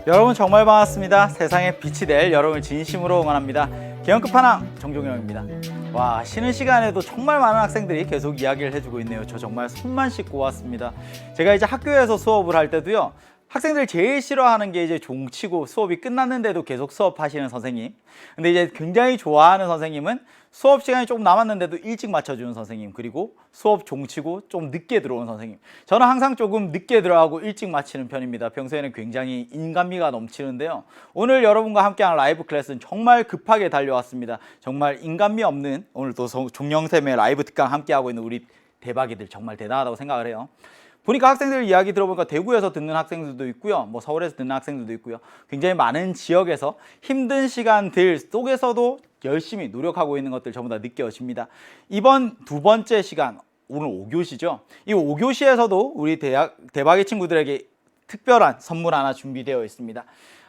여러분 정말 반갑습니다. 세상에 빛이 될 여러분을 진심으로 응원합니다. 개연 끝판왕 정종영입니다. 와, 쉬는 시간에도 정말 많은 학생들이 계속 이야기를 해주고 있네요. 저 정말 손만 씻고 왔습니다. 제가 이제 학교에서 수업을 할 때도요, 학생들 제일 싫어하는 게 이제 종치고 수업이 끝났는데도 계속 수업하시는 선생님. 근데 이제 굉장히 좋아하는 선생님은 수업 시간이 조금 남았는데도 일찍 맞춰주는 선생님, 그리고 수업 종치고 좀 늦게 들어오는 선생님. 저는 항상 조금 늦게 들어가고 일찍 마치는 편입니다. 평소에는 굉장히 인간미가 넘치는데요, 오늘 여러분과 함께하는 라이브 클래스는 정말 급하게 달려왔습니다. 정말 인간미 없는, 오늘 또 종영쌤의 라이브 특강 함께하고 있는 우리 대박이들 정말 대단하다고 생각을 해요. 보니까 학생들 이야기 들어보니까 대구에서 듣는 학생들도 있고요, 뭐 서울에서 듣는 학생들도 있고요, 굉장히 많은 지역에서 힘든 시간들 속에서도 열심히 노력하고 있는 것들 전부 다 느껴집니다. 이번 두 번째 시간, 오늘 5교시죠. 이 5교시에서도 우리 대박의 친구들에게 특별한 선물 하나 준비되어 있습니다.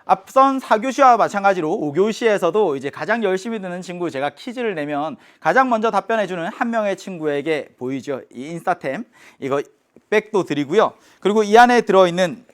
앞선 4교시와 마찬가지로 5교시에서도 이제 가장 열심히 듣는 친구, 제가 퀴즈를 내면 가장 먼저 답변해주는 한 명의 친구에게 보이죠, 이 인스타템, 이거 백도 드리고요. 그리고 이 안에 들어있는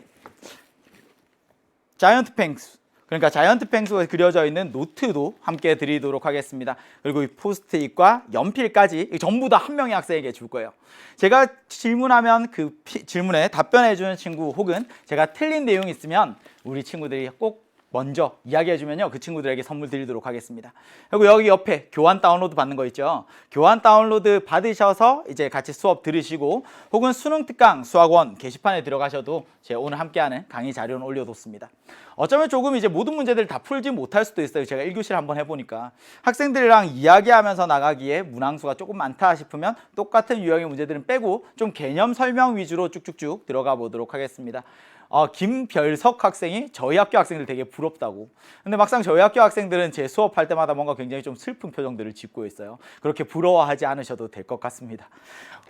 자이언트 펭수, 그러니까 자이언트 펭수가 그려져 있는 노트도 함께 드리도록 하겠습니다. 그리고 이 포스트잇과 연필까지 전부 다 한 명의 학생에게 줄 거예요. 제가 질문하면 그 질문에 답변해 주는 친구, 혹은 제가 틀린 내용이 있으면 우리 친구들이 꼭 먼저 이야기해 주면요, 그 친구들에게 선물 드리도록 하겠습니다. 그리고 여기 옆에 교환 다운로드 받는 거 있죠. 교환 다운로드 받으셔서 이제 같이 수업 들으시고, 혹은 수능 특강 수학원 게시판에 들어가셔도 제가 오늘 함께하는 강의 자료는 올려뒀습니다. 어쩌면 조금 이제 모든 문제들 다 풀지 못할 수도 있어요. 제가 1교시를 한번 해보니까 학생들이랑 이야기하면서 나가기에 문항수가 조금 많다 싶으면 똑같은 유형의 문제들은 빼고 좀 개념 설명 위주로 쭉쭉쭉 들어가 보도록 하겠습니다. 김별석 학생이 저희 학교 학생들 되게 부럽다고. 근데 막상 저희 학교 학생들은 제 수업할 때마다 뭔가 굉장히 좀 슬픈 표정들을 짓고 있어요. 그렇게 부러워하지 않으셔도 될 것 같습니다.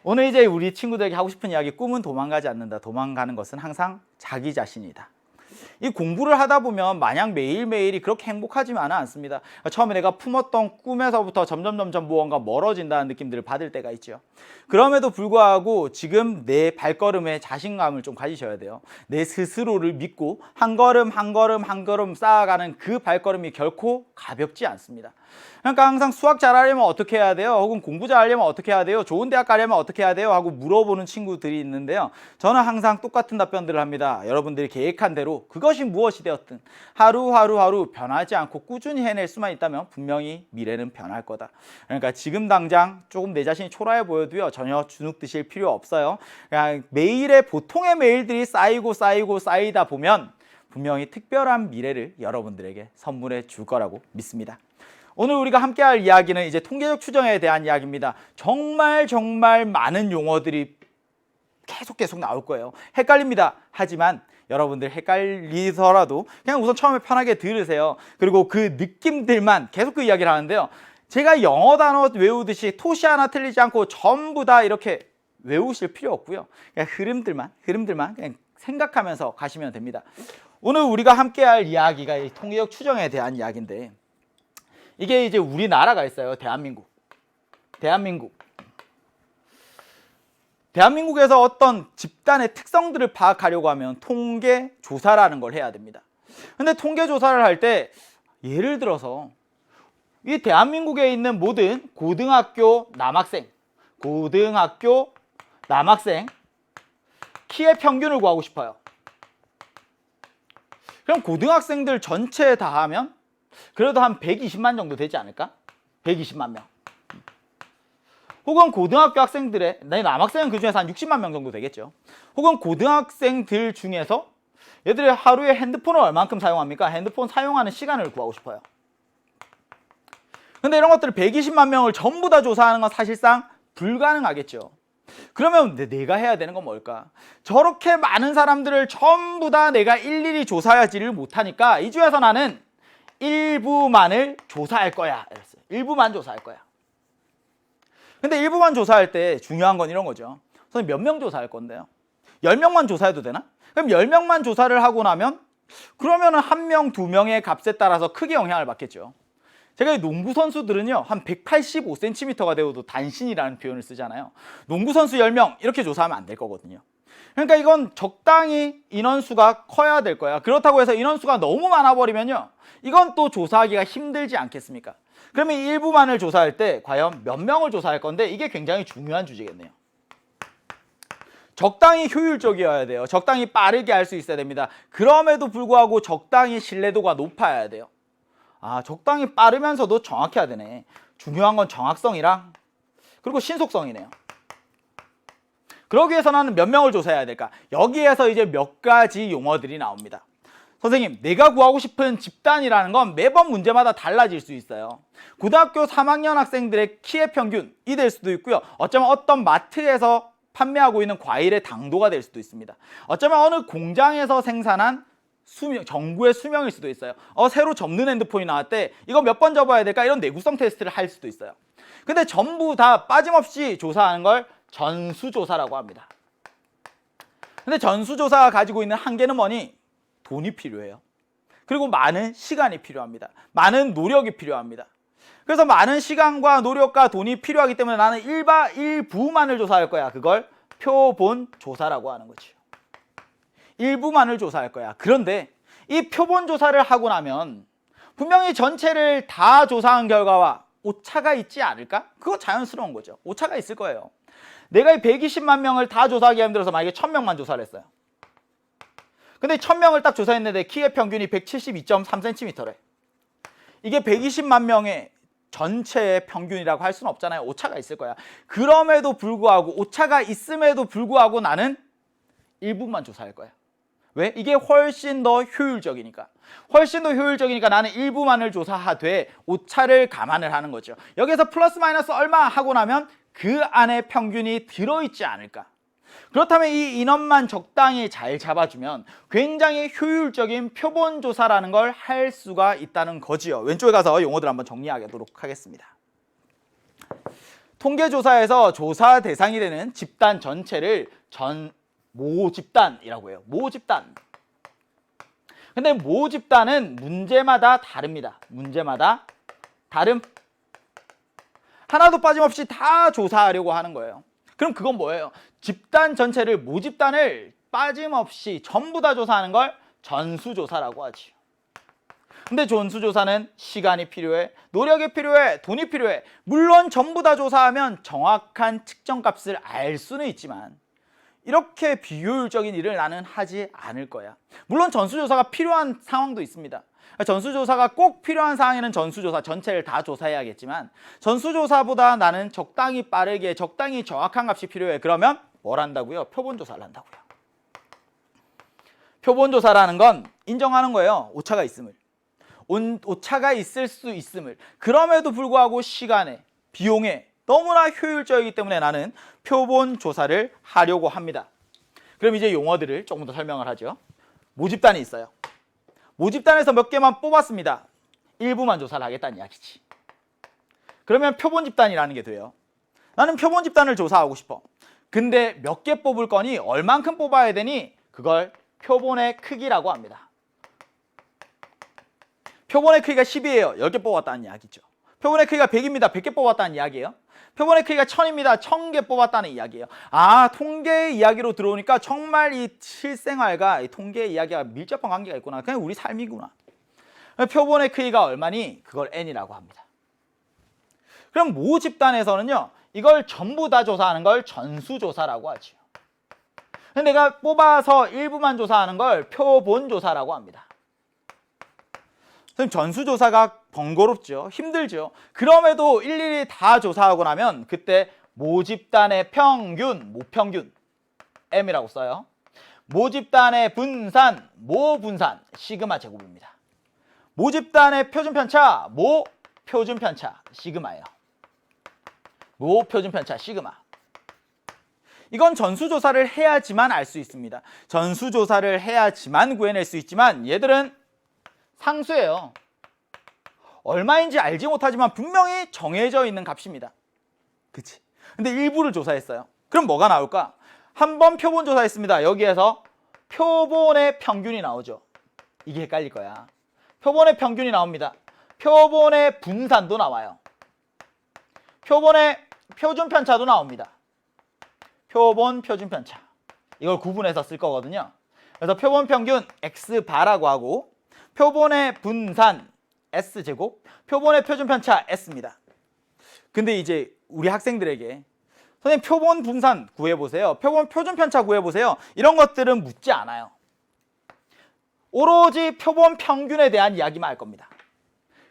오늘 이제 우리 친구들에게 하고 싶은 이야기, 꿈은 도망가지 않는다. 도망가는 것은 항상 자기 자신이다. 이 공부를 하다 보면 마냥 매일매일이 그렇게 행복하지만은 않습니다. 처음에 내가 품었던 꿈에서부터 점점 무언가 멀어진다는 느낌들을 받을 때가 있죠. 그럼에도 불구하고 지금 내 발걸음에 자신감을 좀 가지셔야 돼요. 내 스스로를 믿고 한 걸음 한 걸음 쌓아가는 그 발걸음이 결코 가볍지 않습니다. 그러니까 항상 수학 잘하려면 어떻게 해야 돼요? 혹은 공부 잘하려면 어떻게 해야 돼요? 좋은 대학 가려면 어떻게 해야 돼요? 하고 물어보는 친구들이 있는데요, 저는 항상 똑같은 답변들을 합니다. 여러분들이 계획한 대로 그것이 무엇이 되었든 하루 변하지 않고 꾸준히 해낼 수만 있다면 분명히 미래는 변할 거다. 그러니까 지금 당장 조금 내 자신이 초라해 보여도요, 전혀 주눅 드실 필요 없어요. 그냥 매일의 보통의 메일들이 쌓이다 보면 분명히 특별한 미래를 여러분들에게 선물해 줄 거라고 믿습니다. 오늘 우리가 함께 할 이야기는 이제 통계적 추정에 대한 이야기입니다. 정말 많은 용어들이 계속 나올 거예요. 헷갈립니다. 하지만 여러분들 헷갈리더라도 그냥 우선 처음에 편하게 들으세요. 그리고 그 느낌들만 계속 그 이야기를 하는데요, 제가 영어 단어 외우듯이 토시 하나 틀리지 않고 전부 다 이렇게 외우실 필요 없고요, 그냥 흐름들만 그냥 생각하면서 가시면 됩니다. 오늘 우리가 함께 할 이야기가 이 통계적 추정에 대한 이야기인데, 이게 이제 우리나라가 있어요. 대한민국에서 어떤 집단의 특성들을 파악하려고 하면 통계 조사라는 걸 해야 됩니다. 근데 통계 조사를 할 때 예를 들어서 이 대한민국에 있는 모든 고등학교 남학생 키의 평균을 구하고 싶어요. 그럼 고등학생들 전체 다 하면 그래도 한 120만 정도 되지 않을까? 120만 명. 혹은 고등학교 학생들의, 남학생은 그 중에서 한 60만 명 정도 되겠죠. 혹은 고등학생들 중에서 얘들이 하루에 핸드폰을 얼만큼 사용합니까? 핸드폰 사용하는 시간을 구하고 싶어요. 근데 이런 것들을 120만 명을 전부 다 조사하는 건 사실상 불가능하겠죠. 그러면 내가 해야 되는 건 뭘까? 저렇게 많은 사람들을 전부 다 내가 일일이 조사하지를 못하니까 이 중에서 나는 일부만을 조사할 거야. 이랬어요. 일부만 조사할 거야. 근데 일부만 조사할 때 중요한 건 이런 거죠. 선생님 몇 명 조사할 건데요? 10명만 조사해도 되나? 그럼 10명만 조사를 하고 나면 그러면은 1명, 2명의 값에 따라서 크게 영향을 받겠죠. 제가 농구 선수들은요, 한 185cm가 되어도 단신이라는 표현을 쓰잖아요. 농구 선수 10명 이렇게 조사하면 안 될 거거든요. 그러니까 이건 적당히 인원수가 커야 될 거야. 그렇다고 해서 인원수가 너무 많아버리면요, 이건 또 조사하기가 힘들지 않겠습니까? 그러면 일부만을 조사할 때 과연 몇 명을 조사할 건데, 이게 굉장히 중요한 주제겠네요. 적당히 효율적이어야 돼요. 적당히 빠르게 할 수 있어야 됩니다. 그럼에도 불구하고 적당히 신뢰도가 높아야 돼요. 아, 적당히 빠르면서도 정확해야 되네. 중요한 건 정확성이랑 그리고 신속성이네요. 그러기 위해서 나는 몇 명을 조사해야 될까? 여기에서 이제 몇 가지 용어들이 나옵니다. 선생님, 내가 구하고 싶은 집단이라는 건 매번 문제마다 달라질 수 있어요. 고등학교 3학년 학생들의 키의 평균이 될 수도 있고요. 어쩌면 어떤 마트에서 판매하고 있는 과일의 당도가 될 수도 있습니다. 어쩌면 어느 공장에서 생산한 수명, 정부의 수명일 수도 있어요. 새로 접는 핸드폰이 나왔대. 이거 몇 번 접어야 될까? 이런 내구성 테스트를 할 수도 있어요. 근데 전부 다 빠짐없이 조사하는 걸 전수조사라고 합니다. 근데 전수조사가 가지고 있는 한계는 뭐니? 돈이 필요해요. 그리고 많은 시간이 필요합니다. 많은 노력이 필요합니다. 그래서 많은 시간과 노력과 돈이 필요하기 때문에 나는 일부만을 조사할 거야. 그걸 표본 조사라고 하는 거죠. 일부만을 조사할 거야. 그런데 이 표본 조사를 하고 나면 분명히 전체를 다 조사한 결과와 오차가 있지 않을까? 그거 자연스러운 거죠. 오차가 있을 거예요. 내가 이 120만 명을 다 조사하기 힘들어서 만약에 1000명만 조사를 했어요. 근데 1000명을 딱 조사했는데 키의 평균이 172.3cm래. 이게 120만 명의 전체의 평균이라고 할 수는 없잖아요. 오차가 있을 거야. 그럼에도 불구하고, 오차가 있음에도 불구하고 나는 일부만 조사할 거야. 왜? 이게 훨씬 더 효율적이니까. 훨씬 더 효율적이니까 나는 일부만을 조사하되 오차를 감안을 하는 거죠. 여기서 플러스 마이너스 얼마 하고 나면 그 안에 평균이 들어있지 않을까. 그렇다면 이 인원만 적당히 잘 잡아주면 굉장히 효율적인 표본조사라는 걸 할 수가 있다는 거지요. 왼쪽에 가서 용어들 한번 정리하도록 하겠습니다. 통계조사에서 조사 대상이 되는 집단 전체를 모집단이라고 해요. 모집단. 근데 모집단은 문제마다 다릅니다. 문제마다 다름. 하나도 빠짐없이 다 조사하려고 하는 거예요. 그럼 그건 뭐예요? 집단 전체를, 모집단을 빠짐없이 전부 다 조사하는 걸 전수조사라고 하지. 근데 전수조사는 시간이 필요해, 노력이 필요해, 돈이 필요해. 물론 전부 다 조사하면 정확한 측정값을 알 수는 있지만 이렇게 비효율적인 일을 나는 하지 않을 거야. 물론 전수조사가 필요한 상황도 있습니다. 전수조사가 꼭 필요한 상황에는 전수조사 전체를 다 조사해야겠지만 전수조사보다 나는 적당히 빠르게, 적당히 정확한 값이 필요해. 그러면 뭘 한다고요? 표본조사를 한다고요. 표본조사라는 건 인정하는 거예요. 오차가 있음을. 오차가 있을 수 있음을. 그럼에도 불구하고 시간에, 비용에 너무나 효율적이기 때문에 나는 표본조사를 하려고 합니다. 그럼 이제 용어들을 조금 더 설명을 하죠. 모집단이 있어요. 모집단에서 몇 개만 뽑았습니다. 일부만 조사를 하겠다는 이야기지. 그러면 표본집단이라는 게 돼요. 나는 표본집단을 조사하고 싶어. 근데 몇 개 뽑을 거니? 얼만큼 뽑아야 되니? 그걸 표본의 크기라고 합니다. 표본의 크기가 10이에요. 10개 뽑았다는 이야기죠. 표본의 크기가 100입니다. 100개 뽑았다는 이야기예요. 표본의 크기가 1000입니다. 1000개 뽑았다는 이야기예요. 아, 통계의 이야기로 들어오니까 정말 이 실생활과 이 통계의 이야기가 밀접한 관계가 있구나. 그냥 우리 삶이구나. 표본의 크기가 얼마니? 그걸 n이라고 합니다. 그럼 모집단에서는요, 이걸 전부 다 조사하는 걸 전수조사라고 하죠. 근데 내가 뽑아서 일부만 조사하는 걸 표본조사라고 합니다. 선생님, 전수조사가 번거롭죠. 힘들죠. 그럼에도 일일이 다 조사하고 나면 그때 모집단의 평균, 모평균, M이라고 써요. 모집단의 분산, 모분산, 시그마 제곱입니다. 모집단의 표준편차, 모표준편차, 시그마예요. 모표준편차, 시그마. 이건 전수조사를 해야지만 알 수 있습니다. 전수조사를 해야지만 구해낼 수 있지만 얘들은 상수예요. 얼마인지 알지 못하지만 분명히 정해져 있는 값입니다. 그치? 근데 일부를 조사했어요. 그럼 뭐가 나올까? 한번 표본 조사했습니다. 여기에서 표본의 평균이 나오죠. 이게 헷갈릴 거야. 표본의 평균이 나옵니다. 표본의 분산도 나와요. 표본의 표준편차도 나옵니다. 표본 표준편차. 이걸 구분해서 쓸 거거든요. 그래서 표본 평균 X바라고 하고 표본의 분산 S제곱, 표본의 표준 편차 S입니다. 근데 이제 우리 학생들에게 선생님 표본 분산 구해보세요. 표본 표준 편차 구해보세요. 이런 것들은 묻지 않아요. 오로지 표본 평균에 대한 이야기만 할 겁니다.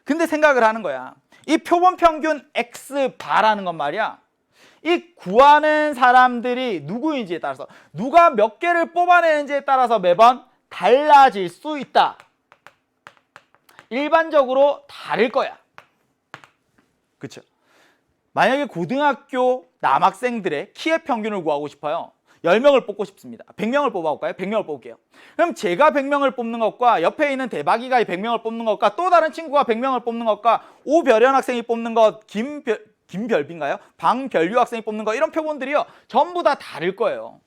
근데 생각을 하는 거야. 이 표본 평균 X바라는 건 말이야. 이 구하는 사람들이 누구인지에 따라서 누가 몇 개를 뽑아내는지에 따라서 매번 달라질 수 있다. 일반적으로 다를 거야. 그쵸? 만약에 고등학교 남학생들의 키의 평균을 구하고 싶어요. 10명을 뽑고 싶습니다. 100명을 뽑아볼까요? 100명을 뽑을게요. 그럼 제가 100명을 뽑는 것과 옆에 있는 대박이가 100명을 뽑는 것과 또 다른 친구가 100명을 뽑는 것과 오별현 학생이 뽑는 것, 김별빈가요? 방별유 학생이 뽑는 거 이런 표본들이요. 전부 다 다를 거예요.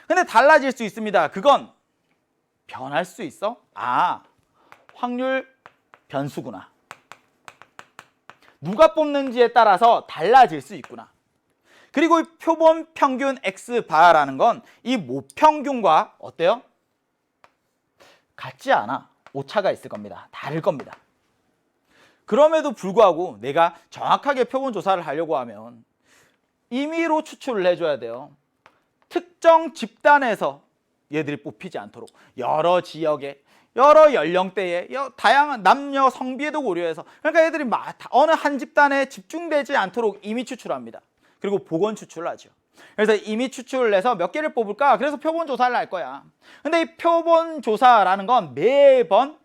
근데 달라질 수 있습니다. 그건 변할 수 있어? 아, 확률 변수구나. 누가 뽑는지에 따라서 달라질 수 있구나. 그리고 이 표본 평균 X바라는 건 이 모평균과 어때요? 같지 않아. 오차가 있을 겁니다. 다를 겁니다. 그럼에도 불구하고 내가 정확하게 표본 조사를 하려고 하면 임의로 추출을 해줘야 돼요. 특정 집단에서 얘들이 뽑히지 않도록 여러 지역에 여러 연령대에 다양한 남녀 성비에도 고려해서 그러니까 얘들이 어느 한 집단에 집중되지 않도록 임의 추출합니다. 그리고 보건 추출을 하죠. 그래서 임의 추출을 해서 몇 개를 뽑을까? 그래서 표본 조사를 할 거야. 근데 이 표본 조사라는 건 매번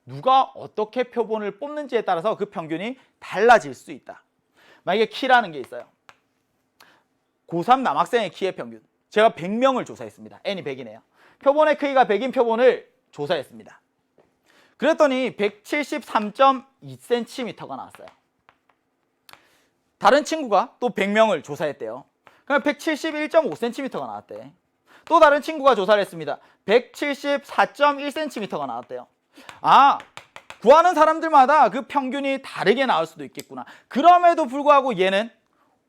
누가 어떻게 표본을 뽑는지에 따라서 그 평균이 달라질 수 있다. 만약에 키라는 게 있어요. 고3 남학생의 키의 평균. 제가 100명을 조사했습니다. n이 100이네요. 표본의 크기가 100인 표본을 조사했습니다. 그랬더니 173.2cm가 나왔어요. 다른 친구가 또 100명을 조사했대요. 그럼 171.5cm가 나왔대. 또 다른 친구가 조사를 했습니다. 174.1cm가 나왔대요. 아, 구하는 사람들마다 그 평균이 다르게 나올 수도 있겠구나. 그럼에도 불구하고 얘는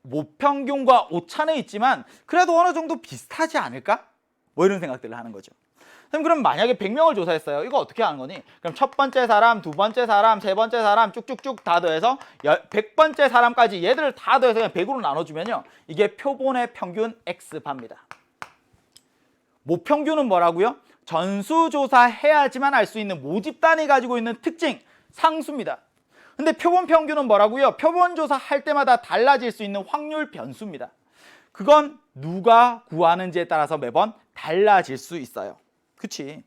모평균과 오차는 있지만 그래도 어느 정도 비슷하지 않을까? 뭐 이런 생각들을 하는 거죠. 그럼 만약에 100명을 조사했어요. 이거 어떻게 하는 거니? 그럼 첫 번째 사람, 두 번째 사람, 세 번째 사람 쭉쭉쭉 다 더해서 100번째 사람까지 얘들을 다 더해서 그냥 100으로 나눠주면요. 이게 표본의 평균 X바입니다. 모평균은 뭐라고요? 전수조사해야지만 알 수 있는 모집단이 가지고 있는 특징, 상수입니다. 근데 표본 평균은 뭐라고요? 표본 조사할 때마다 달라질 수 있는 확률 변수입니다. 그건 누가 구하는지에 따라서 매번 달라질 수 있어요. 그치?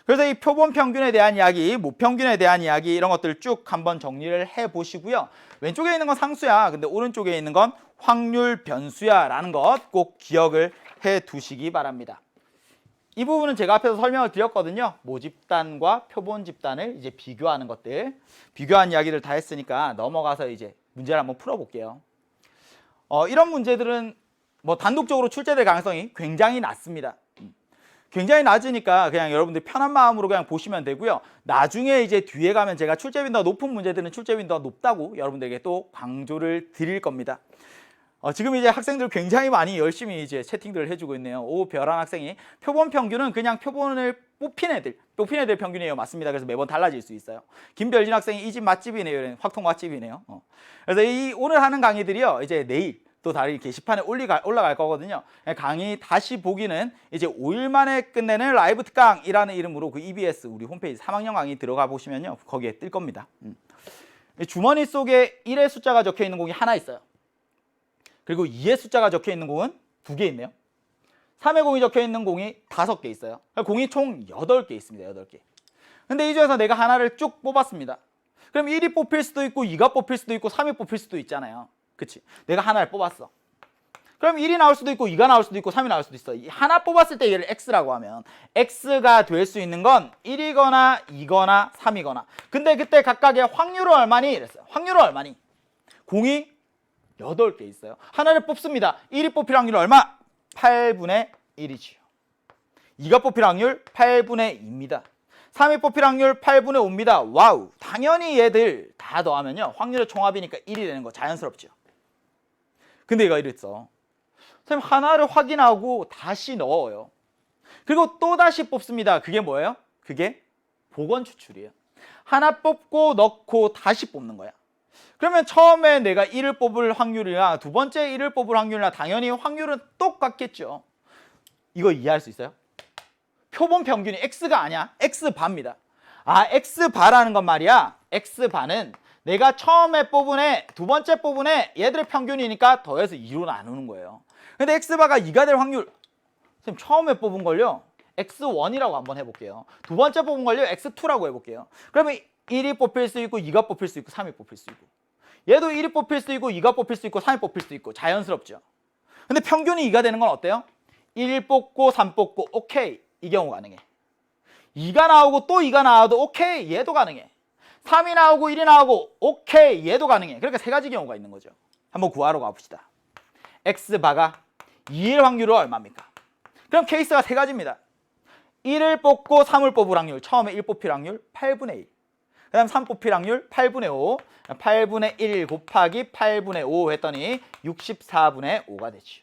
그래서 이 표본 평균에 대한 이야기, 모평균에 대한 이야기 이런 것들 쭉 한번 정리를 해보시고요. 왼쪽에 있는 건 상수야. 근데 오른쪽에 있는 건 확률 변수야 라는 것 꼭 기억을 해 두시기 바랍니다. 이 부분은 제가 앞에서 설명을 드렸거든요. 모집단과 표본 집단을 이제 비교하는 것들. 비교한 이야기를 다 했으니까 넘어가서 이제 문제를 한번 풀어볼게요. 이런 문제들은 뭐 단독적으로 출제될 가능성이 굉장히 낮습니다. 굉장히 낮으니까 그냥 여러분들 편한 마음으로 그냥 보시면 되고요. 나중에 이제 뒤에 가면 제가 출제 빈도가 높은 문제들은 출제 빈도가 높다고 여러분들에게 또 강조를 드릴 겁니다. 지금 이제 학생들 굉장히 많이 열심히 이제 채팅들을 해주고 있네요. 오별한 학생이 표본 평균은 그냥 표본을 뽑힌 애들 평균이에요. 맞습니다. 그래서 매번 달라질 수 있어요. 김별진 학생이 이 집 맛집이네요. 확통 맛집이네요. 그래서 이 오늘 하는 강의들이요. 이제 내일 또 다른 게시판에 올라갈 거거든요. 강의 다시 보기는 이제 5일 만에 끝내는 라이브 특강이라는 이름으로 그 EBS 우리 홈페이지 3학년 강의 들어가 보시면요. 거기에 뜰 겁니다. 주머니 속에 1의 숫자가 적혀 있는 공이 하나 있어요. 그리고 2의 숫자가 적혀 있는 공은 2개 있네요. 3의 공이 적혀 있는 공이 5개 있어요. 공이 총 8개 있습니다. 8개. 근데 이 중에서 내가 하나를 쭉 뽑았습니다. 그럼 1이 뽑힐 수도 있고 2가 뽑힐 수도 있고 3이 뽑힐 수도 있잖아요. 그치? 내가 하나를 뽑았어. 그럼 1이 나올 수도 있고 2가 나올 수도 있고 3이 나올 수도 있어. 하나 뽑았을 때 얘를 X라고 하면 X가 될 수 있는 건 1이거나 2거나 3이거나. 근데 그때 각각의 확률은 얼마니? 이랬어요. 확률은 얼마니? 공이 8개 있어요. 하나를 뽑습니다. 1이 뽑힐 확률 얼마? 8분의 1이지요. 2가 뽑힐 확률 8분의 2입니다. 3이 뽑힐 확률 8분의 5입니다. 와우. 당연히 얘들 다 더하면요. 확률의 총합이니까 1이 되는 거 자연스럽죠. 근데 얘가 이랬어. 선생님 하나를 확인하고 다시 넣어요. 그리고 또다시 뽑습니다. 그게 뭐예요? 그게 복원 추출이에요. 하나 뽑고 넣고 다시 뽑는 거야. 그러면 처음에 내가 1을 뽑을 확률이나 두 번째 1을 뽑을 확률이나 당연히 확률은 똑같겠죠. 이거 이해할 수 있어요? 표본 평균이 x가 아니야. x바입니다. 아, x바라는 건 말이야. x바는 내가 처음에 뽑은 애, 두 번째 뽑은 애 얘들의 평균이니까 더해서 2로 나누는 거예요. 근데 x바가 2가 될 확률, 선생님 처음에 뽑은 걸요 x1이라고 한번 해볼게요. 두 번째 뽑은 걸요 x2라고 해볼게요. 그러면 1이 뽑힐 수 있고 2가 뽑힐 수 있고 3이 뽑힐 수 있고, 얘도 1이 뽑힐 수 있고 2가 뽑힐 수 있고 3이 뽑힐 수 있고, 자연스럽죠. 근데 평균이 2가 되는 건 어때요? 1 뽑고 3 뽑고 오케이, 이 경우 가능해. 2가 나오고 또 2가 나와도 오케이, 얘도 가능해. 3이 나오고 1이 나오고 오케이, 얘도 가능해. 그러니까 세 가지 경우가 있는 거죠. 한번 구하러 가봅시다. x바가 2일 확률은 얼마입니까? 그럼 케이스가 세 가지입니다. 1을 뽑고 3을 뽑을 확률, 처음에 1 뽑힐 확률 8분의 1, 그 다음 3 뽑힐 확률 8분의 5, 8분의 1 곱하기 8분의 5 했더니 64분의 5가 되죠.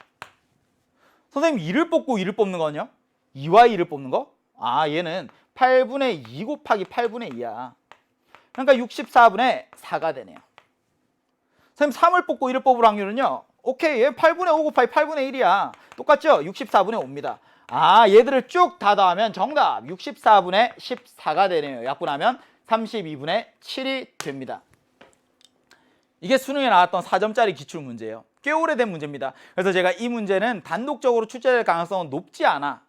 선생님 2를 뽑고 2를 뽑는 거는요? 2와 2를 뽑는 거? 아, 얘는 8분의 2 곱하기 8분의 2야. 그러니까 64분의 4가 되네요. 선생님 3을 뽑고 1을 뽑을 확률은요? 오케이, 얘 8분의 5 곱하기 8분의 1이야. 똑같죠? 64분의 5입니다. 아, 얘들을 쭉 다 더하면 정답 64분의 14가 되네요. 약분하면 32분의 7이 됩니다. 이게 수능에 나왔던 4점짜리 기출문제예요. 꽤 오래된 문제입니다. 그래서 제가 이 문제는 단독적으로 출제될 가능성은 높지 않아.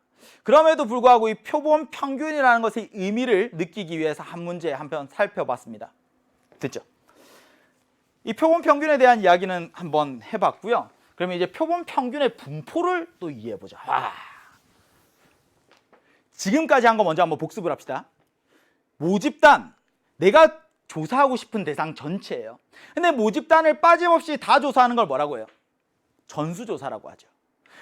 그럼에도 불구하고 이 표본 평균이라는 것의 의미를 느끼기 위해서 한 문제 한편 살펴봤습니다. 됐죠? 이 표본 평균에 대한 이야기는 한번 해봤고요. 그러면 이제 표본 평균의 분포를 또 이해해보자. 와. 지금까지 한 거 먼저 한번 복습을 합시다. 모집단, 내가 조사하고 싶은 대상 전체예요. 근데 모집단을 빠짐없이 다 조사하는 걸 뭐라고 해요? 전수조사라고 하죠.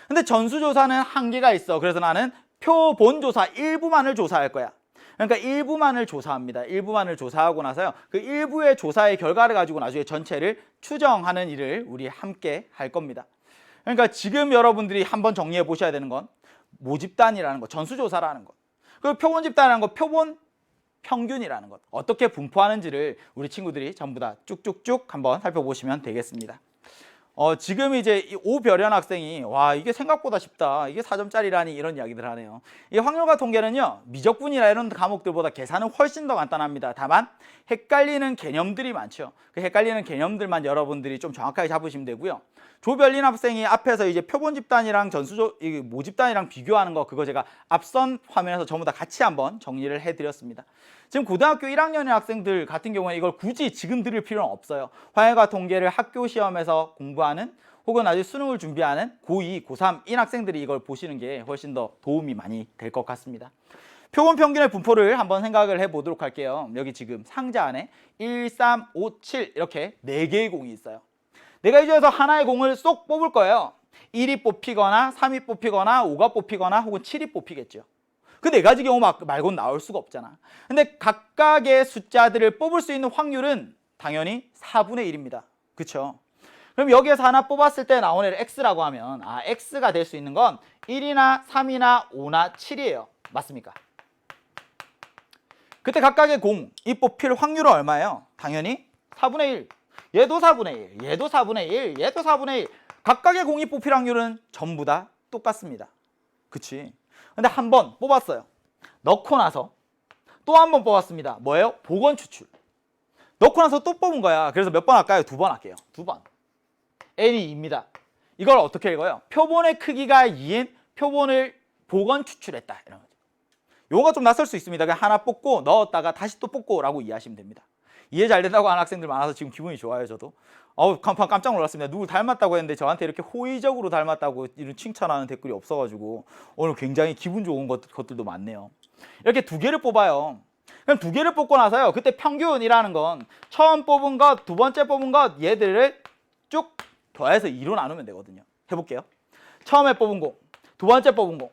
근데 전수조사는 한계가 있어. 그래서 나는 표본조사 일부만을 조사할 거야. 그러니까 일부만을 조사합니다. 일부만을 조사하고 나서요, 그 일부의 조사의 결과를 가지고 나중에 전체를 추정하는 일을 우리 함께 할 겁니다. 그러니까 지금 여러분들이 한번 정리해 보셔야 되는 건 모집단이라는 것, 전수조사라는 것, 그리고 표본집단이라는 것, 표본 평균이라는 것, 어떻게 분포하는지를 우리 친구들이 전부 다 쭉쭉쭉 한번 살펴보시면 되겠습니다. 지금 이제 이 오별현 학생이 와, 이게 생각보다 쉽다, 이게 4점짜리라니 이런 이야기들 하네요. 이 확률과 통계는요, 미적분이나 이런 과목들보다 계산은 훨씬 더 간단합니다. 다만 헷갈리는 개념들이 많죠. 그 헷갈리는 개념들만 여러분들이 좀 정확하게 잡으시면 되고요. 조별린 학생이 앞에서 이제 표본 집단이랑 모집단이랑 비교하는 거, 그거 제가 앞선 화면에서 전부 다 같이 한번 정리를 해드렸습니다. 지금 고등학교 1학년의 학생들 같은 경우에 이걸 굳이 지금 들을 필요는 없어요. 화해과 통계를 학교 시험에서 공부하는 혹은 아직 수능을 준비하는 고2, 고3인 학생들이 이걸 보시는 게 훨씬 더 도움이 많이 될 것 같습니다. 표본 평균의 분포를 한번 생각을 해보도록 할게요. 여기 지금 상자 안에 1, 3, 5, 7 이렇게 4개의 공이 있어요. 내가 이 중에서 하나의 공을 쏙 뽑을 거예요. 1이 뽑히거나 3이 뽑히거나 5가 뽑히거나 혹은 7이 뽑히겠죠. 그 4가지 경우 말고는 나올 수가 없잖아. 근데 각각의 숫자들을 뽑을 수 있는 확률은 당연히 4분의 1입니다. 그쵸? 그럼 여기에서 하나 뽑았을 때 나온 애를 x라고 하면, 아, x가 될 수 있는 건 1이나 3이나 5나 7이에요. 맞습니까? 그때 각각의 공이 뽑힐 확률은 얼마예요? 당연히 4분의 1. 얘도 4분의 1, 얘도 4분의 1, 얘도 4분의 1. 각각의 공이 뽑힐 확률은 전부 다 똑같습니다. 그치? 근데 한 번 뽑았어요. 넣고 나서 또 한 번 뽑았습니다. 뭐예요? 복원 추출. 넣고 나서 또 뽑은 거야. 그래서 몇 번 할까요? 2번 할게요. 2번. n이 2입니다. 이걸 어떻게 읽어요? 표본의 크기가 2인 표본을 복원 추출했다, 이런 거죠. 요거가 좀 낯설 수 있습니다. 그냥 하나 뽑고 넣었다가 다시 또 뽑고 라고 이해하시면 됩니다. 이해 잘 된다고 하는 학생들 많아서 지금 기분이 좋아요. 저도 간판 깜짝 놀랐습니다. 누굴 닮았다고 했는데 저한테 이렇게 호의적으로 닮았다고 이런 칭찬하는 댓글이 없어가지고 오늘 굉장히 기분 좋은 것들도 많네요. 이렇게 2개를 뽑아요. 그럼 2개를 뽑고 나서요, 그때 평균이라는 건 처음 뽑은 것, 두 번째 뽑은 것, 얘들을 쭉 더해서 2로 나누면 되거든요. 해볼게요. 처음에 뽑은 공, 두 번째 뽑은 공,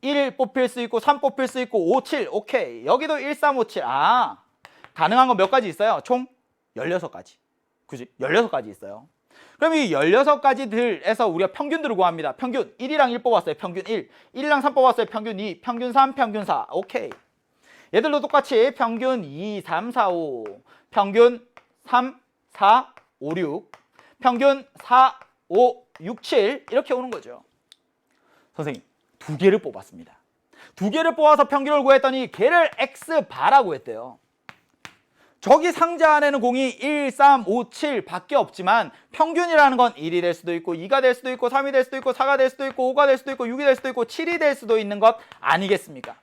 1 뽑힐 수 있고 3 뽑힐 수 있고 5, 7 오케이. 여기도 1, 3, 5, 7. 아, 가능한 건 몇 가지 있어요? 총 16가지. 그지? 16가지 있어요. 그럼 이 16가지들에서 우리가 평균들을 구합니다. 평균 1이랑 1 뽑았어요. 평균 1. 1이랑 3 뽑았어요. 평균 2. 평균 3, 평균 4. 오케이. 얘들도 똑같이 평균 2, 3, 4, 5. 평균 3, 4, 5, 6. 평균 4, 5, 6, 7. 이렇게 오는 거죠. 선생님, 2개를 뽑았습니다. 2개를 뽑아서 평균을 구했더니 걔를 X바라고 했대요. 저기 상자 안에는 공이 1, 3, 5, 7 밖에 없지만 평균이라는 건 1이 될 수도 있고 2가 될 수도 있고 3이 될 수도 있고 4가 될 수도 있고 5가 될 수도 있고 6이 될 수도 있고 7이 될 수도 있는 것 아니겠습니까?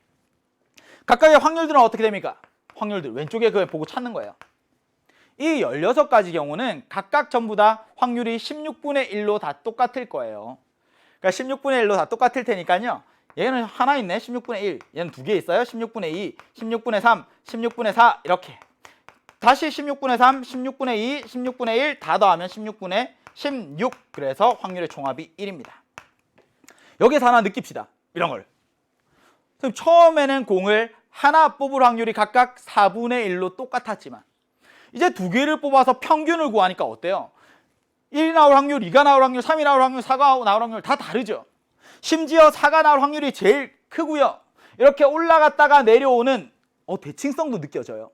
각각의 확률들은 어떻게 됩니까? 확률들 왼쪽에 그걸 보고 찾는 거예요. 이 16가지 경우는 각각 전부 다 확률이 16분의 1로 다 똑같을 거예요. 그러니까 16분의 1로 다 똑같을 테니까요. 얘는 하나 있네. 16분의 1. 얘는 2개 있어요. 16분의 2, 16분의 3, 16분의 4 이렇게. 다시 16분의 3, 16분의 2, 16분의 1 다 더하면 16분의 16. 그래서 확률의 총합이 1입니다. 여기서 하나 느낍시다. 이런 걸. 그럼 처음에는 공을 하나 뽑을 확률이 각각 4분의 1로 똑같았지만 이제 2개를 뽑아서 평균을 구하니까 어때요? 1이 나올 확률, 2가 나올 확률, 3이 나올 확률, 4가 나올 확률 다 다르죠. 심지어 4가 나올 확률이 제일 크고요. 이렇게 올라갔다가 내려오는 대칭성도 느껴져요.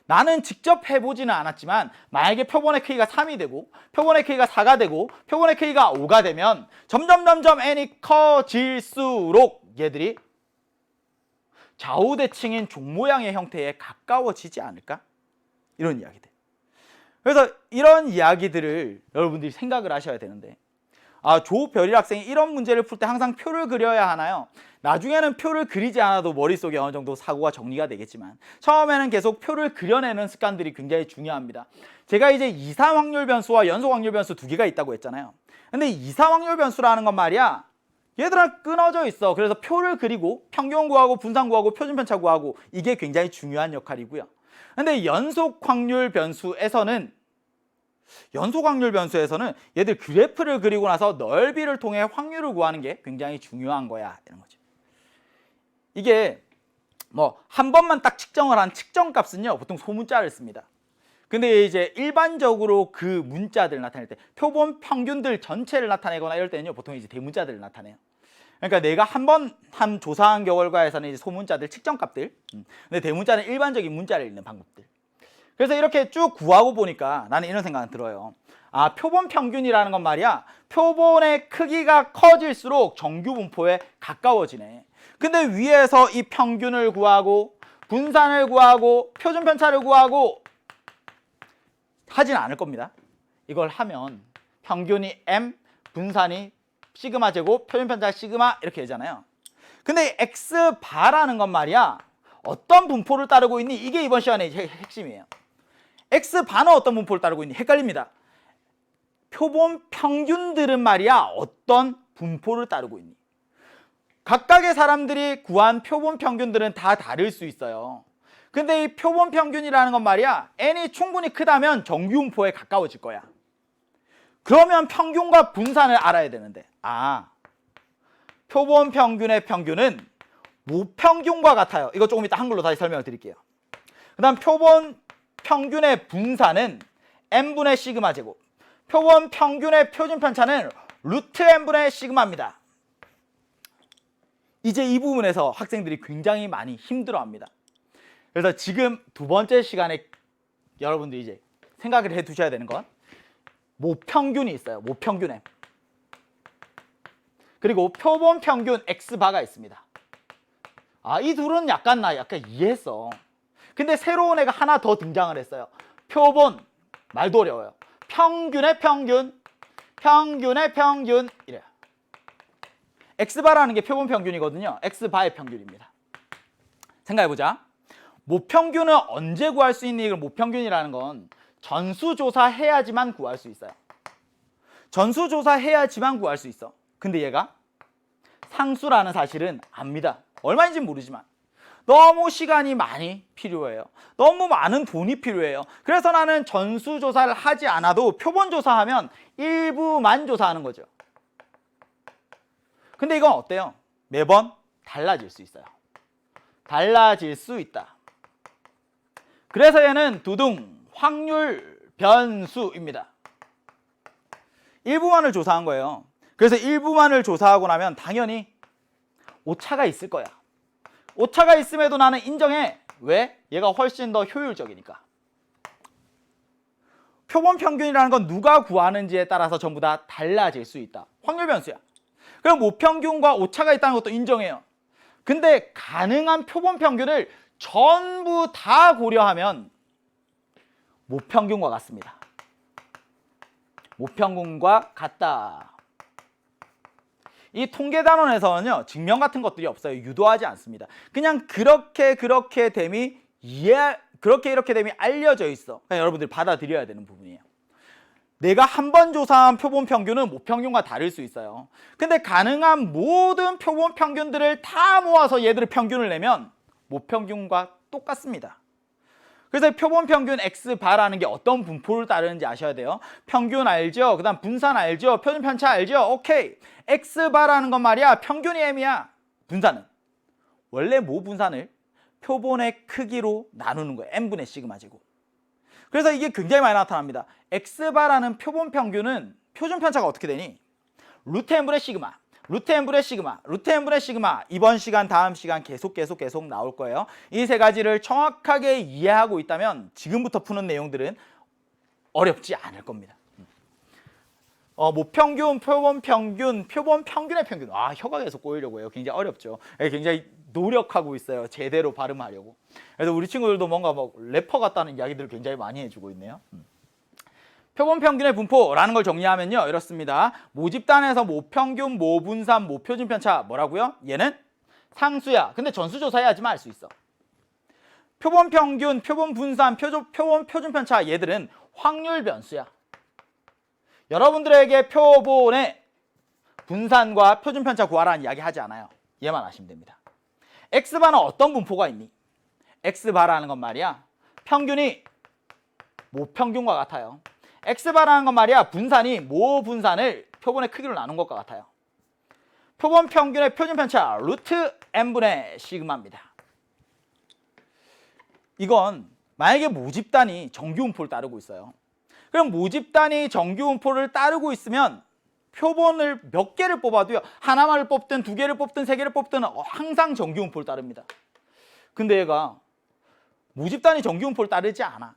나는 직접 해보지는 않았지만 만약에 표본의 크기가 3이 되고 표본의 크기가 4가 되고 표본의 크기가 5가 되면 점점 n이 커질수록 얘들이 좌우대칭인 종 모양의 형태에 가까워지지 않을까? 이런 이야기들. 그래서 이런 이야기들을 여러분들이 생각을 하셔야 되는데 조별일 학생이 이런 문제를 풀 때 항상 표를 그려야 하나요? 나중에는 표를 그리지 않아도 머릿속에 어느 정도 사고가 정리가 되겠지만 처음에는 계속 표를 그려내는 습관들이 굉장히 중요합니다. 제가 이제 이사 확률 변수와 연속 확률 변수 2개가 있다고 했잖아요. 근데 이사 확률 변수라는 건 말이야 얘들아 끊어져 있어. 그래서 표를 그리고 평균 구하고 분산 구하고 표준 편차 구하고 이게 굉장히 중요한 역할이고요. 근데 연속 확률 변수에서는 얘들 그래프를 그리고 나서 넓이를 통해 확률을 구하는 게 굉장히 중요한 거야. 이런 거죠. 이게 한 번만 딱 측정을 한 측정값은요 보통 소문자를 씁니다. 근데 이제 일반적으로 그 문자들을 나타낼 때 표본 평균들 전체를 나타내거나 이럴 때는요 보통 이제 대문자들을 나타내요. 그러니까 내가 한 번 조사한 결과에서는 이제 소문자들 측정값들, 근데 대문자는 일반적인 문자를 읽는 방법들. 그래서 이렇게 쭉 구하고 보니까 나는 이런 생각이 들어요. 표본 평균이라는 건 말이야 표본의 크기가 커질수록 정규 분포에 가까워지네. 근데 위에서 이 평균을 구하고 분산을 구하고 표준 편차를 구하고 하진 않을 겁니다. 이걸 하면 평균이 m, 분산이 시그마 제곱, 표준 편차 시그마 이렇게 되잖아요. 근데 x바라는 건 말이야 어떤 분포를 따르고 있니? 이게 이번 시간의 핵심이에요. x바는 어떤 분포를 따르고 있니? 헷갈립니다. 표본 평균들은 말이야 어떤 분포를 따르고 있니? 각각의 사람들이 구한 표본 평균들은 다 다를 수 있어요. 근데 이 표본 평균이라는 건 말이야 n이 충분히 크다면 정규 분포에 가까워질 거야. 그러면 평균과 분산을 알아야 되는데 표본 평균의 평균은 모평균과 같아요. 이거 조금 이따 한글로 다시 설명을 드릴게요. 그 다음 표본 평균의 분산은 n분의 시그마 제곱, 표본 평균의 표준 편차는 루트 n분의 시그마입니다. 이제 이 부분에서 학생들이 굉장히 많이 힘들어합니다. 그래서 지금 2번째 시간에 여러분들이 이제 생각을 해 두셔야 되는 건 모평균이 있어요. 모평균 m. 그리고 표본 평균 x바가 있습니다. 이 둘은 약간 이해했어. 근데 새로운 애가 하나 더 등장을 했어요. 표본, 말도 어려워요. 평균의 평균, 평균의 평균 이래요. x바라는 게 표본 평균이거든요. x바의 평균입니다. 생각해보자. 모평균은 언제 구할 수 있니? 이걸 모평균이라는 건 전수조사해야지만 구할 수 있어요. 전수조사해야지만 구할 수 있어. 근데 얘가 상수라는 사실은 압니다. 얼마인지는 모르지만 너무 시간이 많이 필요해요. 너무 많은 돈이 필요해요. 그래서 나는 전수조사를 하지 않아도 표본조사하면 일부만 조사하는 거죠. 근데 이건 어때요? 매번 달라질 수 있어요. 달라질 수 있다. 그래서 얘는 두둥 확률 변수입니다. 일부만을 조사한 거예요. 그래서 일부만을 조사하고 나면 당연히 오차가 있을 거야. 오차가 있음에도 나는 인정해. 왜? 얘가 훨씬 더 효율적이니까. 표본 평균이라는 건 누가 구하는지에 따라서 전부 다 달라질 수 있다. 확률 변수야. 그럼 모평균과 오차가 있다는 것도 인정해요. 근데 가능한 표본 평균을 전부 다 고려하면 모평균과 같습니다. 모평균과 같다. 이 통계 단원에서는요, 증명 같은 것들이 없어요. 유도하지 않습니다. 그냥 그렇게 됨이 이렇게 됨이 알려져 있어. 그냥 여러분들이 받아들여야 되는 부분이에요. 내가 한 번 조사한 표본 평균은 모평균과 다를 수 있어요. 근데 가능한 모든 표본 평균들을 다 모아서 얘들을 평균을 내면 모평균과 똑같습니다. 그래서 표본 평균 X바라는 게 어떤 분포를 따르는지 아셔야 돼요. 평균 알죠? 그 다음 분산 알죠? 표준 편차 알죠? 오케이. X바라는 건 말이야, 평균이 M이야. 분산은 원래 모 분산을 표본의 크기로 나누는 거예요. N분의 시그마 제곱. 그래서 이게 굉장히 많이 나타납니다. X바라는 표본 평균은 표준 편차가 어떻게 되니? 루트 N분의 시그마, 루트 N분의 시그마, 루트 N분의 시그마. 이번 시간, 다음 시간 계속 나올 거예요. 이 세 가지를 정확하게 이해하고 있다면 지금부터 푸는 내용들은 어렵지 않을 겁니다. 모평균, 표본 평균의 평균. 혀가 계속 꼬이려고 해요. 굉장히 어렵죠. 굉장히 노력하고 있어요. 제대로 발음하려고. 그래서 우리 친구들도 뭔가 래퍼 같다는 이야기들을 굉장히 많이 해주고 있네요. 표본 평균의 분포라는 걸 정리하면요, 이렇습니다. 모집단에서 모평균, 모분산, 모표준 편차 뭐라고요? 얘는 상수야. 근데 전수조사해야지만 알 수 있어. 표본 평균, 표본 분산, 표본 표준 편차 얘들은 확률 변수야. 여러분들에게 표본의 분산과 표준 편차 구하라는 이야기 하지 않아요. 얘만 아시면 됩니다. X바는 어떤 분포가 있니? X바라는 건 말이야, 평균이 모평균과 같아요. X바라는 건 말이야, 분산이 모분산을 표본의 크기로 나눈 것과 같아요. 표본 평균의 표준 편차 루트 N분의 시그마입니다. 이건 만약에 모집단이 정규분포를 따르고 있어요. 그럼 모집단이 정규분포를 따르고 있으면 표본을 몇 개를 뽑아도요, 하나만을 뽑든 두 개를 뽑든 세 개를 뽑든 항상 정규분포를 따릅니다. 근데 얘가 모집단이 정규분포를 따르지 않아.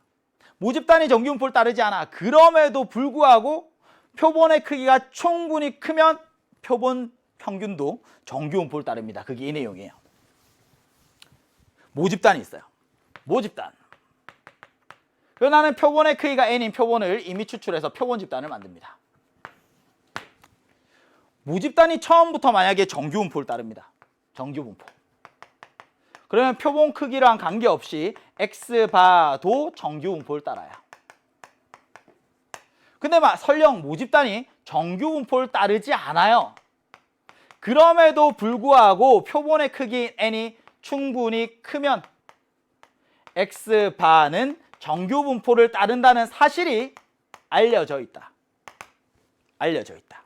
모집단이 정규분포를 따르지 않아. 그럼에도 불구하고 표본의 크기가 충분히 크면 표본 평균도 정규분포를 따릅니다. 그게 이 내용이에요. 모집단이 있어요. 모집단. 그래서 나는 표본의 크기가 n인 표본을 이미 추출해서 표본 집단을 만듭니다. 모집단이 처음부터 만약에 정규분포를 따릅니다. 정규분포. 그러면 표본 크기랑 관계없이 X바도 정규분포를 따라요. 근데 설령 모집단이 정규분포를 따르지 않아요. 그럼에도 불구하고 표본의 크기인 n이 충분히 크면 X바는 정규분포를 따른다는 사실이 알려져 있다. 알려져 있다.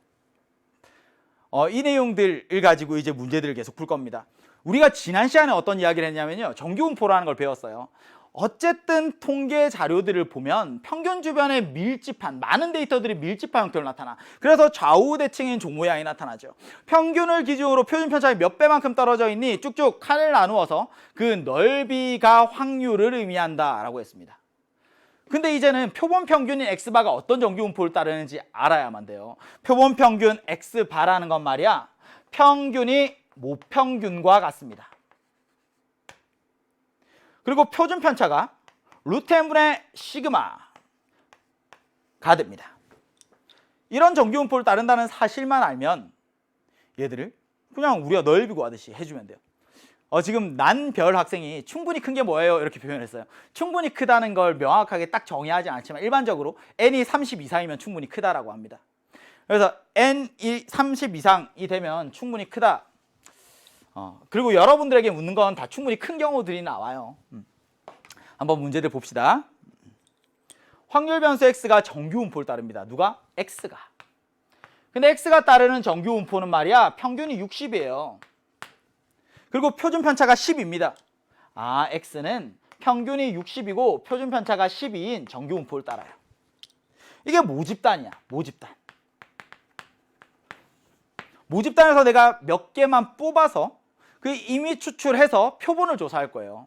이 내용들을 가지고 이제 문제들을 계속 풀 겁니다. 우리가 지난 시간에 어떤 이야기를 했냐면요, 정규분포라는 걸 배웠어요. 어쨌든 통계 자료들을 보면 평균 주변에 밀집한 많은 데이터들이 밀집한 형태로 나타나. 그래서 좌우 대칭인 종 모양이 나타나죠. 평균을 기준으로 표준 편차가 몇 배만큼 떨어져 있니? 쭉쭉 칸을 나누어서 그 넓이가 확률을 의미한다라고 했습니다. 근데 이제는 표본 평균인 X바가 어떤 정규분포를 따르는지 알아야만 돼요. 표본 평균 X바라는 건 말이야, 평균이 모평균과 같습니다. 그리고 표준 편차가 루트 N분의 시그마가 됩니다. 이런 정규분포를 따른다는 사실만 알면 얘들을 그냥 우리가 넓이 구하듯이 해주면 돼요. 지금 난별 학생이 충분히 큰 게 뭐예요? 이렇게 표현했어요. 충분히 크다는 걸 명확하게 딱 정의하지 않지만 일반적으로 n이 30 이상이면 충분히 크다라고 합니다. 그래서 n이 30 이상이 되면 충분히 크다. 그리고 여러분들에게 묻는 건 다 충분히 큰 경우들이 나와요. 한번 문제들 봅시다. 확률 변수 x가 정규분포를 따릅니다. 누가? x가. 근데 x가 따르는 정규분포는 말이야, 평균이 60이에요. 그리고 표준 편차가 10입니다. x는 평균이 60이고 표준 편차가 12인 정규분포를 따라요. 이게 모집단이야, 모집단. 모집단에서 내가 몇 개만 뽑아서 그 임의 추출해서 표본을 조사할 거예요.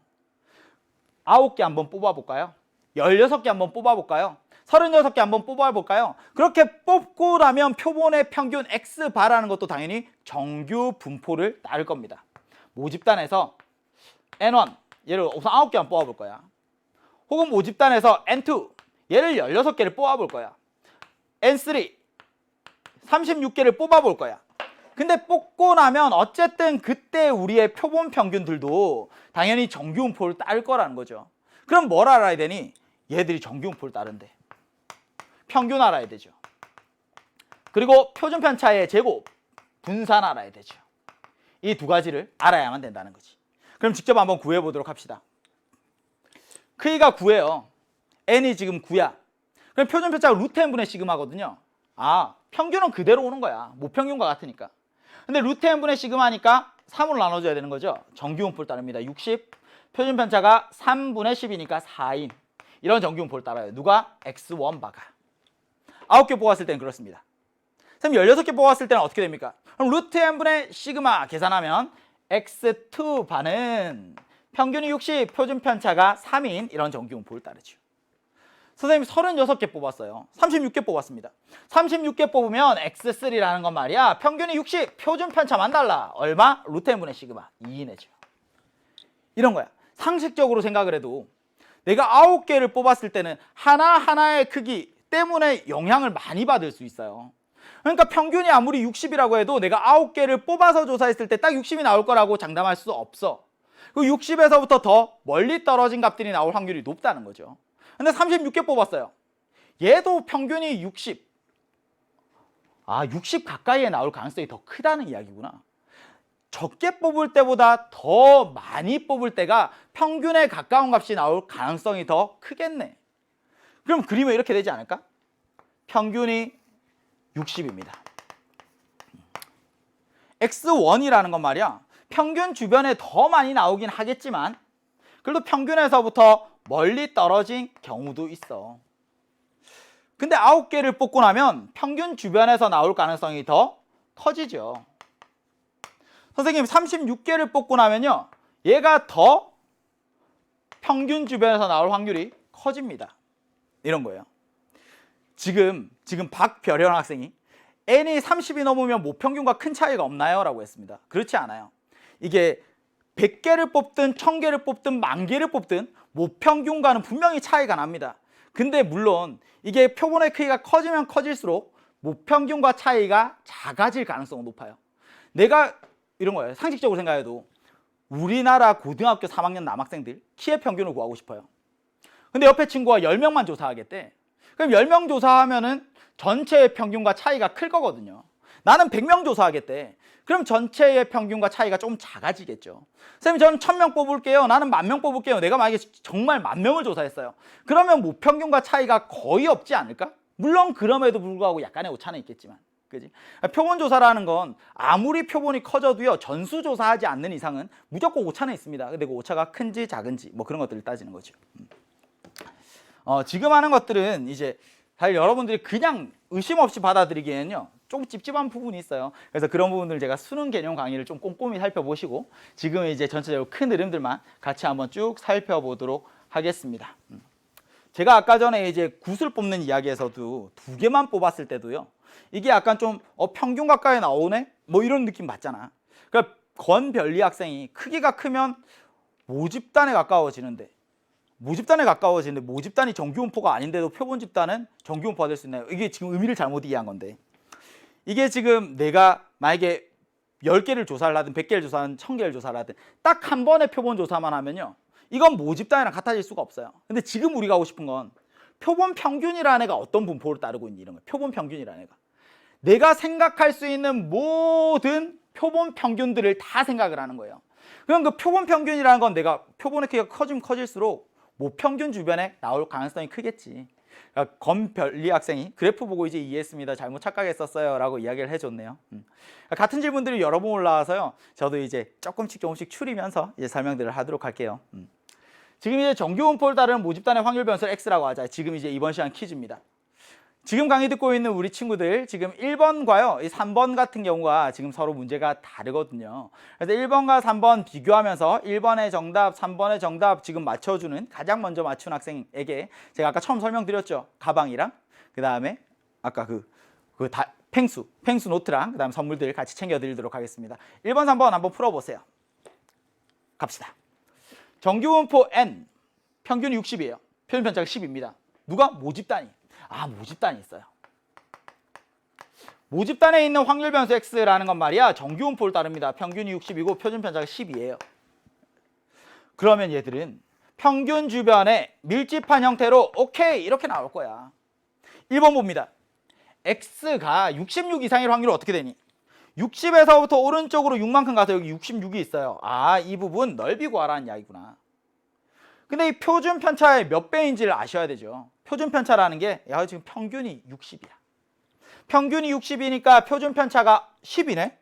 9개 한번 뽑아볼까요? 16개 한번 뽑아볼까요? 36개 한번 뽑아볼까요? 그렇게 뽑고 나면 표본의 평균 X바라는 것도 당연히 정규 분포를 따를 겁니다. 모집단에서 N1, 얘를 우선 9개 한번 뽑아볼 거야. 혹은 모집단에서 N2, 얘를 16개를 뽑아볼 거야. N3, 36개를 뽑아볼 거야. 근데 뽑고 나면 어쨌든 그때 우리의 표본 평균들도 당연히 정규분포를 따를 거라는 거죠. 그럼 뭘 알아야 되니? 얘들이 정규분포를 따른대. 평균 알아야 되죠. 그리고 표준 편차의 제곱, 분산 알아야 되죠. 이 두 가지를 알아야만 된다는 거지. 그럼 직접 한번 구해보도록 합시다. 크기가 9예요. n이 지금 9야. 그럼 표준 편차가 루트 n분의 시그마거든요. 아, 평균은 그대로 오는 거야. 모평균과 같으니까. 근데 루트 n분의 시그마니까 3으로 나눠줘야 되는 거죠. 정규분포를 따릅니다. 60, 표준 편차가 3분의 10이니까 4인. 이런 정규분포를 따라요. 누가? X1바가. 9개 뽑았을 때는 그렇습니다. 선생님 16개 뽑았을 때는 어떻게 됩니까? 그럼 루트 n분의 시그마 계산하면 X2바는 평균이 60, 표준 편차가 3인 이런 정규분포를 따르죠. 선생님 36개 뽑았어요. 36개 뽑았습니다. 36개 뽑으면 X3라는 건 말이야. 평균이 60, 표준 편차만 달라. 얼마? 루트 n분의 시그마 2인이죠. 이런 거야. 상식적으로 생각을 해도 내가 9개를 뽑았을 때는 하나하나의 크기 때문에 영향을 많이 받을 수 있어요. 그러니까 평균이 아무리 60이라고 해도 내가 9개를 뽑아서 조사했을 때 딱 60이 나올 거라고 장담할 수 없어. 그 60에서부터 더 멀리 떨어진 값들이 나올 확률이 높다는 거죠. 근데 36개 뽑았어요. 얘도 평균이 60. 아, 60 가까이에 나올 가능성이 더 크다는 이야기구나. 적게 뽑을 때보다 더 많이 뽑을 때가 평균에 가까운 값이 나올 가능성이 더 크겠네. 그럼 그림은 이렇게 되지 않을까? 평균이 60입니다. X1이라는 건 말이야. 평균 주변에 더 많이 나오긴 하겠지만 그래도 평균에서부터 멀리 떨어진 경우도 있어. 근데 9개를 뽑고 나면 평균 주변에서 나올 가능성이 더 커지죠. 선생님 36개를 뽑고 나면요. 얘가 더 평균 주변에서 나올 확률이 커집니다. 이런 거예요. 지금 박별현 학생이 n이 30이 넘으면 모평균과 큰 차이가 없나요? 라고 했습니다. 그렇지 않아요. 이게 100개를 뽑든 1000개를 뽑든 10,000개를 뽑든 모평균과는 분명히 차이가 납니다. 근데 물론 이게 표본의 크기가 커지면 커질수록 모평균과 차이가 작아질 가능성은 높아요. 내가 이런 거예요. 상식적으로 생각해도 우리나라 고등학교 3학년 남학생들 키의 평균을 구하고 싶어요. 근데 옆에 친구가 10명만 조사하겠대. 그럼 10명 조사하면은 전체의 평균과 차이가 클 거거든요. 나는 100명 조사하겠대. 그럼 전체의 평균과 차이가 좀 작아지겠죠. 선생님 저는 1000명 뽑을게요. 나는 10,000명 뽑을게요. 내가 만약에 정말 10,000명을 조사했어요. 그러면 모평균과 차이가 거의 없지 않을까? 물론 그럼에도 불구하고 약간의 오차는 있겠지만. 그지? 표본 조사라는 건 아무리 표본이 커져도요. 전수 조사하지 않는 이상은 무조건 오차는 있습니다. 근데 그 오차가 큰지 작은지 뭐 그런 것들을 따지는 거죠. 지금 하는 것들은 이제 사실 여러분들이 그냥 의심 없이 받아들이기에는요. 좀 찝찝한 부분이 있어요. 그래서 그런 부분들 제가 수능 개념 강의를 좀 꼼꼼히 살펴보시고 지금 이제 전체적으로 큰 흐름들만 같이 한번 쭉 살펴보도록 하겠습니다. 제가 아까 전에 이제 굿을 뽑는 이야기에서도 2개만 뽑았을 때도요. 이게 약간 좀 평균 가까이 나오네? 뭐 이런 느낌 받잖아. 그러니까 권별리 학생이 크기가 크면 모집단에 가까워지는데 모집단이 정규분포가 아닌데도 표본 집단은 정규분포가 될 수 있나요? 이게 지금 의미를 잘못 이해한 건데 이게 지금 내가 만약에 10개를 조사를 하든 100개를 조사하든 1000개를 조사를 하든 딱 한 번에 표본 조사만 하면요. 이건 모집단이랑 같아질 수가 없어요. 근데 지금 우리가 하고 싶은 건 표본 평균이라는 애가 어떤 분포를 따르고 있니 이런 거예요. 표본 평균이라는 애가. 내가 생각할 수 있는 모든 표본 평균들을 다 생각을 하는 거예요. 그럼 그 표본 평균이라는 건 내가 표본의 크기가 커지면 커질수록 모평균 주변에 나올 가능성이 크겠지. 그러니까 권별리 학생이 그래프 보고 이제 이해했습니다. 잘못 착각했었어요. 라고 이야기를 해줬네요. 같은 질문들이 여러 번 올라와서요. 저도 이제 조금씩 추리면서 이제 설명들을 하도록 할게요. 지금 이제 정규분포를 따르는 모집단의 확률 변수를 X라고 하자. 지금 이제 이번 시간 퀴즈입니다. 지금 강의 듣고 있는 우리 친구들 지금 1번과요, 이 3번 같은 경우가 지금 서로 문제가 다르거든요. 그래서 1번과 3번 비교하면서 1번의 정답, 3번의 정답 지금 맞춰주는 가장 먼저 맞춘 학생에게 제가 아까 처음 설명드렸죠. 가방이랑 그 다음에 아까 펭수 노트랑 그 다음 선물들 같이 챙겨드리도록 하겠습니다. 1번, 3번 한번 풀어보세요. 갑시다. 정규분포 N 평균이 60이에요. 표준편차가 10입니다. 누가? 모집단이. 모집단이 있어요. 모집단에 있는 확률 변수 X라는 건 말이야 정규분포를 따릅니다. 평균이 60이고 표준편차가 10이에요. 그러면 얘들은 평균 주변에 밀집한 형태로 오케이 이렇게 나올 거야. 1번 봅니다. X가 66 이상일 확률은 어떻게 되니? 60에서부터 오른쪽으로 6만큼 가서 여기 66이 있어요. 이 부분 넓이 구하라는 이야기구나. 근데 이 표준편차의 몇 배인지를 아셔야 되죠. 표준편차라는 게 지금 평균이 60이야. 평균이 60이니까 표준편차가 10이네.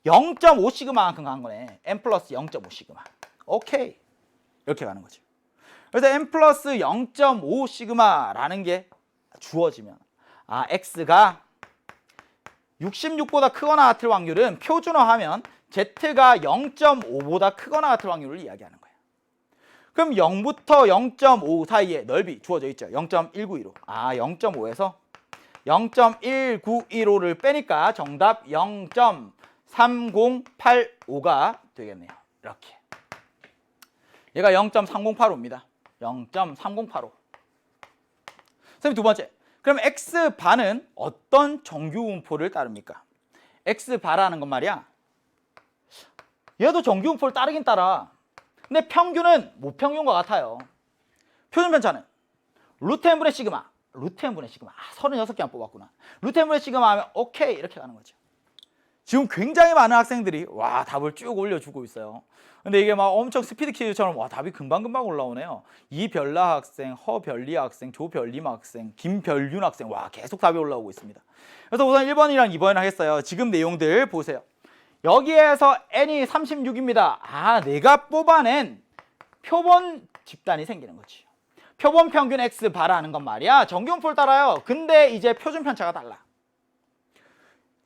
0.5 시그마만큼 간 거네. n 플러스 0.5 시그마. 오케이. 이렇게 가는 거죠. 그래서 n 플러스 0.5 시그마라는 게 주어지면 x가 66보다 크거나 같을 확률은 표준화하면 z가 0.5보다 크거나 같을 확률을 이야기하는 거예요. 그럼 0부터 0.5 사이에 넓이 주어져 있죠. 0.1915. 0.5에서 0.1915를 빼니까 정답 0.3085가 되겠네요. 이렇게. 얘가 0.3085입니다. 0.3085. 선생님 두 번째. 그럼 X바는 어떤 정규분포를 따릅니까? X바라는 건 말이야. 얘도 정규분포를 따르긴 따라. 근데 평균은 모평균과 같아요. 표준편차는 루트 n분의 시그마. 루트 n분의 시그마. 36개만 뽑았구나. 루트 n분의 시그마 하면 오케이 이렇게 가는 거죠. 지금 굉장히 많은 학생들이 답을 쭉 올려주고 있어요. 근데 이게 막 엄청 스피드 퀴즈처럼 답이 금방금방 올라오네요. 이별라 학생, 허별리 학생, 조별림 학생, 김별윤 학생 계속 답이 올라오고 있습니다. 그래서 우선 1번이랑 2번을 하겠어요. 지금 내용들 보세요. 여기에서 n이 36입니다. 내가 뽑아낸 표본 집단이 생기는 거지. 표본 평균 x 바라는 건 말이야 정규분포를 따라요. 근데 이제 표준 편차가 달라.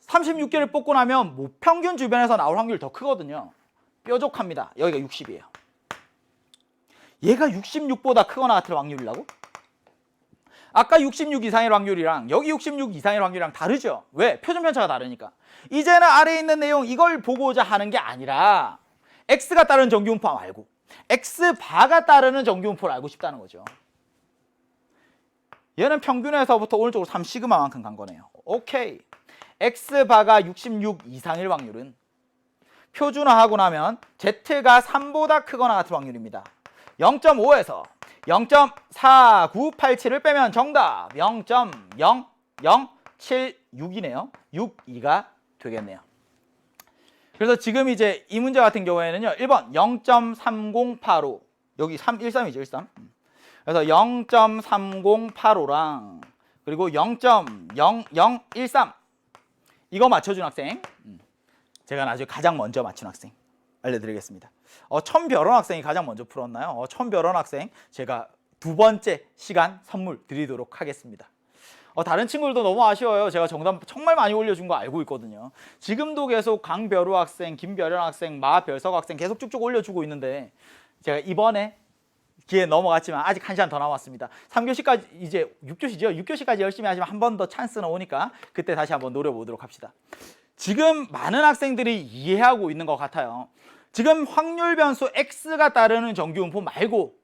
36개를 뽑고 나면 모평균 주변에서 나올 확률이 더 크거든요. 뾰족합니다. 여기가 60이에요. 얘가 66보다 크거나 같을 확률이라고? 아까 66 이상일 확률이랑 여기 66 이상일 확률이랑 다르죠? 왜? 표준 편차가 다르니까. 이제는 아래에 있는 내용 이걸 보고자 하는 게 아니라 x가 따르는 정규분포 말고 x바가 따르는 정규분포를 알고 싶다는 거죠. 얘는 평균에서부터 오른쪽으로 3시그마만큼 간 거네요. 오케이. x바가 66 이상일 확률은 표준화하고 나면 z가 3보다 크거나 같을 확률입니다. 0.5에서 0.4987을 빼면 정답 0.0076이네요. 62가 되겠네요. 그래서 지금 이제 이 문제 같은 경우에는요. 1번 0.3085 여기 13이죠. 13. 그래서 0.3085랑 그리고 0.0013 이거 맞춰준 학생 제가 나중에 가장 먼저 맞춘 학생 알려드리겠습니다. 천별원 학생이 가장 먼저 풀었나요? 천별원 학생 제가 두 번째 시간 선물 드리도록 하겠습니다. 다른 친구들도 너무 아쉬워요. 제가 정답 정말 많이 올려준 거 알고 있거든요. 지금도 계속 강별우 학생, 김별현 학생, 마별석 학생 계속 쭉쭉 올려주고 있는데 제가 이번에 기회 넘어갔지만 아직 1시간 더 남았습니다. 3교시까지 이제 6교시죠. 6교시까지 열심히 하시면 한 번 더 찬스는 오니까 그때 다시 한번 노려보도록 합시다. 지금 많은 학생들이 이해하고 있는 것 같아요. 지금 확률 변수 x가 따르는 정규분포 말고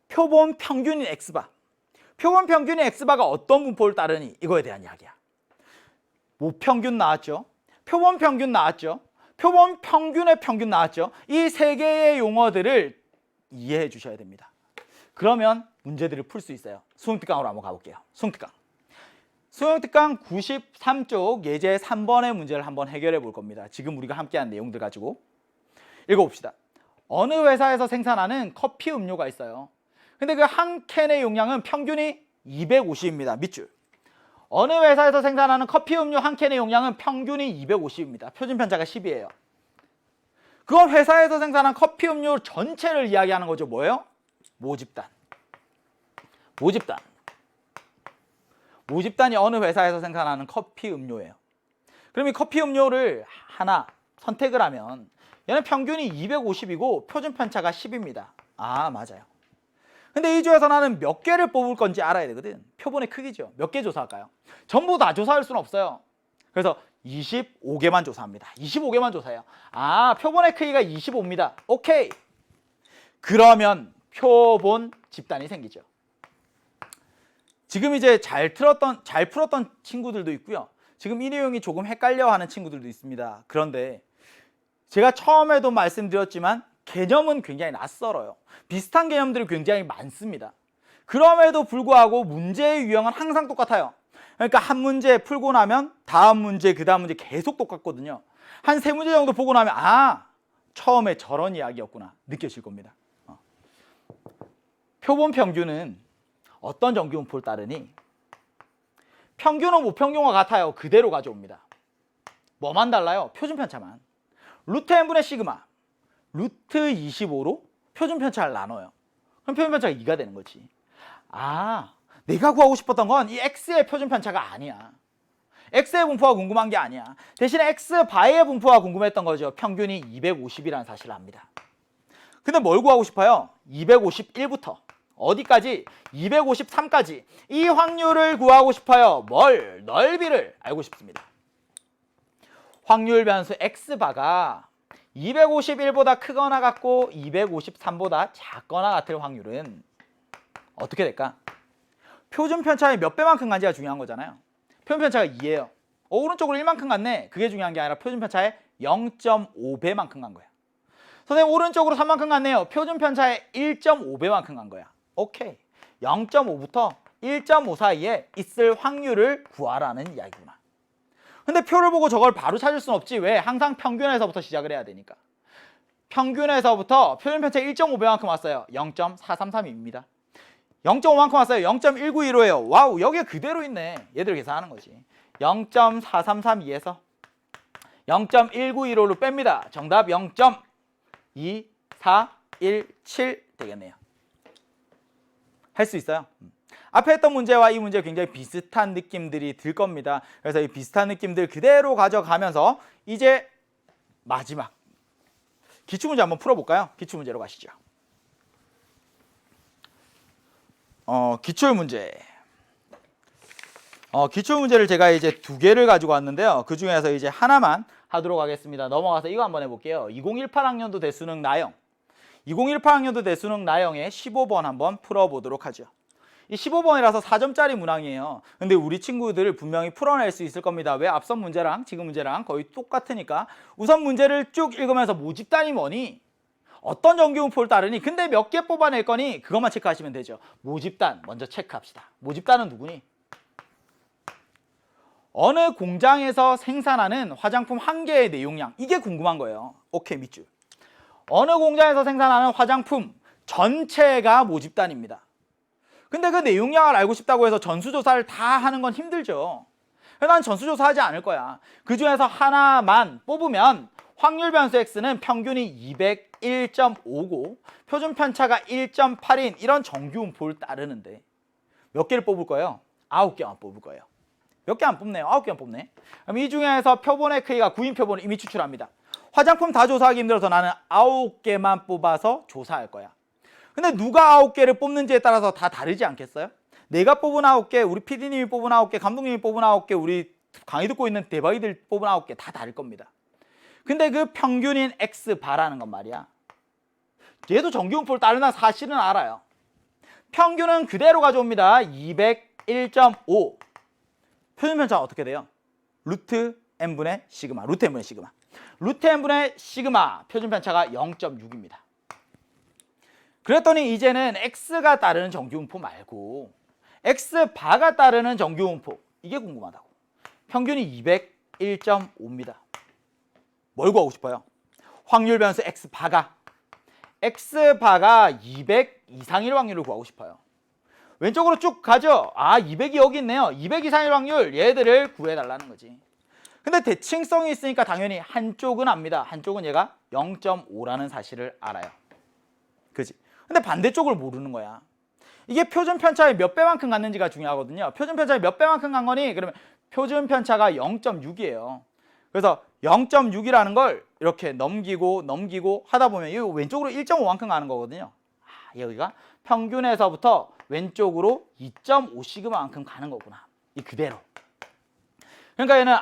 표본 평균인 x바. 표본 평균인 x바가 어떤 분포를 따르니 이거에 대한 이야기야. 모평균 나왔죠. 표본 평균 나왔죠. 표본 평균의 평균 나왔죠. 이 세 개의 용어들을 이해해 주셔야 됩니다. 그러면 문제들을 풀 수 있어요. 수능특강으로 한번 가볼게요. 수능특강. 수능특강 93쪽 예제 3번의 문제를 한번 해결해 볼 겁니다. 지금 우리가 함께한 내용들 가지고 읽어봅시다. 어느 회사에서 생산하는 커피 음료가 있어요. 근데 그 한 캔의 용량은 평균이 250입니다. 밑줄. 어느 회사에서 생산하는 커피 음료 한 캔의 용량은 평균이 250입니다. 표준 편차가 10이에요. 그건 회사에서 생산한 커피 음료 전체를 이야기하는 거죠. 뭐예요? 모집단. 모집단. 모집단이 어느 회사에서 생산하는 커피 음료예요. 그럼 이 커피 음료를 하나 선택을 하면 얘는 평균이 250이고 표준 편차가 10입니다. 아, 맞아요. 근데 이 중에서 나는 몇 개를 뽑을 건지 알아야 되거든. 표본의 크기죠. 몇 개 조사할까요? 전부 다 조사할 수는 없어요. 그래서 25개만 조사합니다. 25개만 조사해요. 아, 표본의 크기가 25입니다. 오케이. 그러면 표본 집단이 생기죠. 지금 이제 잘 풀었던 친구들도 있고요. 지금 이 내용이 조금 헷갈려하는 친구들도 있습니다. 그런데 제가 처음에도 말씀드렸지만 개념은 굉장히 낯설어요. 비슷한 개념들이 굉장히 많습니다. 그럼에도 불구하고 문제의 유형은 항상 똑같아요. 그러니까 한 문제 풀고 나면 다음 문제, 그 다음 문제 계속 똑같거든요. 한 3문제 정도 보고 나면 아, 처음에 저런 이야기였구나 느껴질 겁니다. 표본 평균은 어떤 정규분포를 따르니? 평균은 모평균과 같아요. 그대로 가져옵니다. 뭐만 달라요? 표준 편차만. 루트 n분의 시그마 루트 25로 표준 편차를 나눠요. 그럼 표준 편차가 2가 되는 거지. 아, 내가 구하고 싶었던 건 이 x의 표준 편차가 아니야. x의 분포가 궁금한 게 아니야. 대신에 x 바의 분포가 궁금했던 거죠. 평균이 250이라는 사실을 압니다. 근데 뭘 구하고 싶어요? 251부터 어디까지? 253까지 이 확률을 구하고 싶어요. 뭘? 넓이를 알고 싶습니다. 확률 변수 x바가 251보다 크거나 같고 253보다 작거나 같을 확률은 어떻게 될까? 표준 편차의 몇 배만큼 간지가 중요한 거잖아요. 표준 편차가 2예요. 오른쪽으로 1만큼 갔네. 그게 중요한 게 아니라 표준 편차의 0.5배만큼 간 거야. 선생님 오른쪽으로 3만큼 갔네요. 표준 편차의 1.5배만큼 간 거야. 오케이. 0.5부터 1.5 사이에 있을 확률을 구하라는 이야기구나. 근데 표를 보고 저걸 바로 찾을 수는 없지. 왜? 항상 평균에서부터 시작을 해야 되니까. 평균에서부터 표준 편차 1.5배만큼 왔어요. 0.433입니다. 0.5만큼 왔어요. 0.1915예요. 와우, 여기에 그대로 있네. 얘들 계산하는 거지. 0.4332에서 0.1915로 뺍니다. 정답 0.2417 되겠네요. 할 수 있어요. 앞에 했던 문제와 이 문제 굉장히 비슷한 느낌들이 들 겁니다. 그래서 이 비슷한 느낌들 그대로 가져가면서 이제 마지막 기출문제 한번 풀어볼까요? 기출문제로 가시죠. 기출문제. 기출문제를 제가 이제 2개를 가지고 왔는데요. 그 중에서 이제 하나만 하도록 하겠습니다. 넘어가서 이거 한번 해볼게요. 2018학년도 대수능 나영. 2018학년도 대수능 나영의 15번 한번 풀어보도록 하죠. 이 15번이라서 4점짜리 문항이에요. 근데 우리 친구들 분명히 풀어낼 수 있을 겁니다. 왜? 앞선 문제랑 지금 문제랑 거의 똑같으니까. 우선 문제를 쭉 읽으면서 모집단이 뭐니? 어떤 정규분포를 따르니? 근데 몇 개 뽑아낼 거니? 그것만 체크하시면 되죠. 모집단 먼저 체크합시다. 모집단은 누구니? 어느 공장에서 생산하는 화장품 한 개의 내용량. 이게 궁금한 거예요. 오케이, 밑줄. 어느 공장에서 생산하는 화장품 전체가 모집단입니다. 근데 그 내용량을 알고 싶다고 해서 전수조사를 다 하는 건 힘들죠. 그래서 난 전수조사하지 않을 거야. 그 중에서 하나만 뽑으면 확률 변수 x는 평균이 201.5고 표준 편차가 1.8인 이런 정규분포를 따르는데 몇 개를 뽑을 거예요? 9개만 뽑을 거예요. 몇 개 안 뽑네요. 9개만 뽑네. 그럼 이 중에서 표본의 크기가 9인 표본을 이미 추출합니다. 화장품 다 조사하기 힘들어서 나는 9개만 뽑아서 조사할 거야. 근데 누가 9개를 뽑는지에 따라서 다 다르지 않겠어요? 내가 뽑은 9개, 우리 PD님이 뽑은 9개, 감독님이 뽑은 9개, 우리 강의 듣고 있는 대박이들 뽑은 9개 다 다를 겁니다. 근데 그 평균인 X바라는 건 말이야. 얘도 정규분포를 따르나 사실은 알아요. 평균은 그대로 가져옵니다. 201.5. 표준 편차가 어떻게 돼요? 루트 n분의 시그마. 루트 n분의 시그마. 루트 n분의 시그마 표준 편차가 0.6입니다. 그랬더니 이제는 x가 따르는 정규분포 말고 x바가 따르는 정규분포 이게 궁금하다고. 평균이 201.5입니다. 뭘 구하고 싶어요? 확률 변수 x바가 200 이상일 확률을 구하고 싶어요. 왼쪽으로 쭉 가죠. 아, 200이 여기 있네요. 200 이상일 확률 얘들을 구해달라는 거지. 근데 대칭성이 있으니까 당연히 한쪽은 압니다. 한쪽은 얘가 0.5라는 사실을 알아요. 그지? 근데 반대쪽을 모르는 거야. 이게 표준 편차의 몇 배만큼 갔는지가 중요하거든요. 표준 편차의 몇 배만큼 간 거니? 그러면 표준 편차가 0.6이에요. 그래서 0.6이라는 걸 이렇게 넘기고 하다 보면 이 왼쪽으로 1.5만큼 가는 거거든요. 여기가 평균에서부터 왼쪽으로 2.5시그마만큼 가는 거구나. 이 그대로. 그러니까 얘는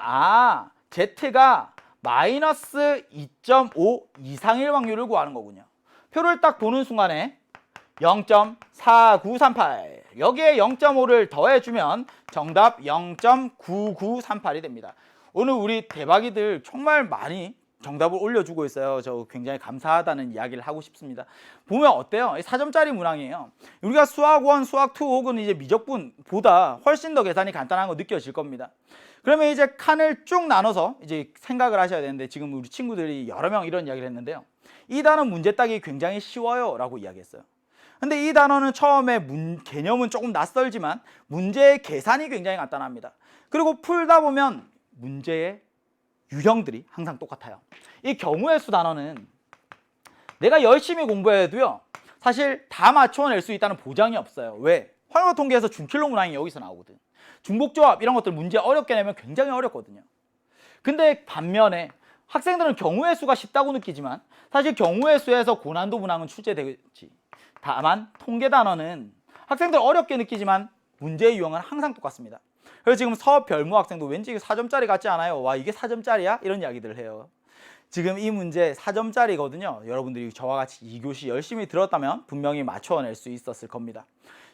Z가 마이너스 2.5 이상일 확률을 구하는 거군요. 표를 딱 보는 순간에 0.4938 여기에 0.5를 더해주면 정답 0.9938이 됩니다. 오늘 우리 대박이들 정말 많이 정답을 올려주고 있어요. 저 굉장히 감사하다는 이야기를 하고 싶습니다. 보면 어때요? 4점짜리 문항이에요. 우리가 수학 1, 수학 2 혹은 이제 미적분보다 훨씬 더 계산이 간단한 거 느껴질 겁니다. 그러면 이제 칸을 쭉 나눠서 이제 생각을 하셔야 되는데 지금 우리 친구들이 여러 명 이런 이야기를 했는데요. 이 단어 문제 따기 굉장히 쉬워요 라고 이야기했어요. 근데 이 단어는 처음에 개념은 조금 낯설지만 문제의 계산이 굉장히 간단합니다. 그리고 풀다 보면 문제의 유형들이 항상 똑같아요. 이 경우의 수 단어는 내가 열심히 공부해도요 사실 다 맞춰낼 수 있다는 보장이 없어요. 왜? 활과 통계에서 준킬로 문항이 여기서 나오거든. 중복조합 이런 것들 문제 어렵게 내면 굉장히 어렵거든요. 근데 반면에 학생들은 경우의 수가 쉽다고 느끼지만 사실 경우의 수에서 고난도 문항은 출제되지. 다만 통계 단어는 학생들 어렵게 느끼지만 문제의 유형은 항상 똑같습니다. 그래서 지금 서별무 학생도 왠지 4점짜리 같지 않아요? 와, 이게 4점짜리야? 이런 이야기들을 해요. 지금 이 문제 4점짜리거든요. 여러분들이 저와 같이 2교시 열심히 들었다면 분명히 맞춰낼 수 있었을 겁니다.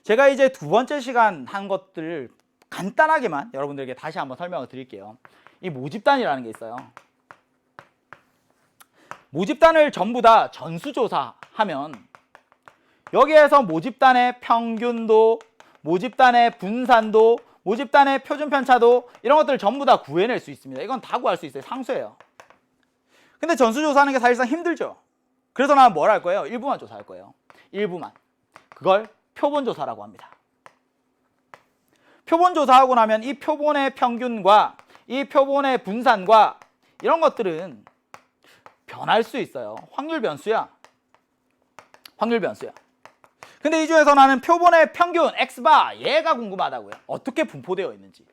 제가 이제 두 번째 시간 한 것들을 간단하게만 여러분들에게 다시 한번 설명을 드릴게요. 이 모집단이라는 게 있어요. 모집단을 전부 다 전수조사하면 여기에서 모집단의 평균도, 모집단의 분산도, 모집단의 표준 편차도 이런 것들을 전부 다 구해낼 수 있습니다. 이건 다 구할 수 있어요. 상수예요. 근데 전수조사하는 게 사실상 힘들죠. 그래서 나는 뭘 할 거예요? 일부만 조사할 거예요. 일부만. 그걸 표본조사라고 합니다. 표본조사하고 나면 이 표본의 평균과 이 표본의 분산과 이런 것들은 변할 수 있어요. 확률 변수야. 확률 변수야. 근데 이 중에서 나는 표본의 평균 X바 얘가 궁금하다고요. 어떻게 분포되어 있는지.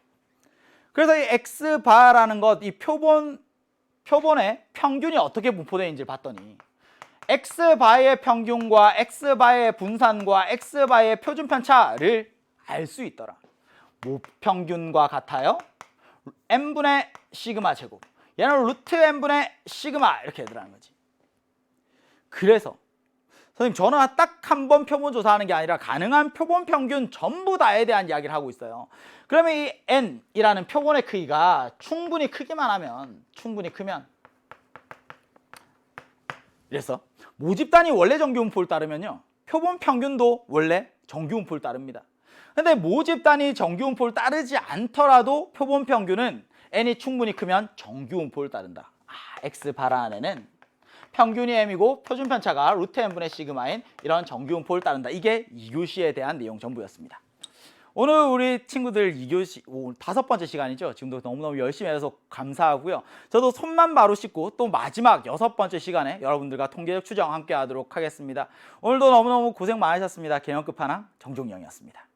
그래서 이 X바라는 것, 이 표본의 평균이 어떻게 분포되어 있는지를 봤더니 X바의 평균과 X바의 분산과 X바의 표준 편차를 알 수 있더라. 모평균과 같아요. n분의 시그마 제곱. 얘는 루트 n분의 시그마 이렇게 되더라는 거지. 그래서 선생님 저는 딱 한 번 표본 조사하는 게 아니라 가능한 표본 평균 전부 다에 대한 이야기를 하고 있어요. 그러면 이 n이라는 표본의 크기가 충분히 크기만 하면 충분히 크면 그래서 모집단이 원래 정규분포를 따르면요 표본 평균도 원래 정규분포를 따릅니다. 근데 모집단이 정규분포를 따르지 않더라도 표본 평균은 n이 충분히 크면 정규분포를 따른다. x 바라는 애는 평균이 m이고 표준 편차가 루트 n분의 시그마인 이런 정규분포를 따른다. 이게 2교시에 대한 내용 전부였습니다. 오늘 우리 친구들 2교시 5번째 시간이죠. 지금도 너무너무 열심히 해서 감사하고요. 저도 손만 바로 씻고 또 마지막 6번째 시간에 여러분들과 통계적 추정 함께 하도록 하겠습니다. 오늘도 너무너무 고생 많으셨습니다. 개념 끝판왕 정종영이었습니다.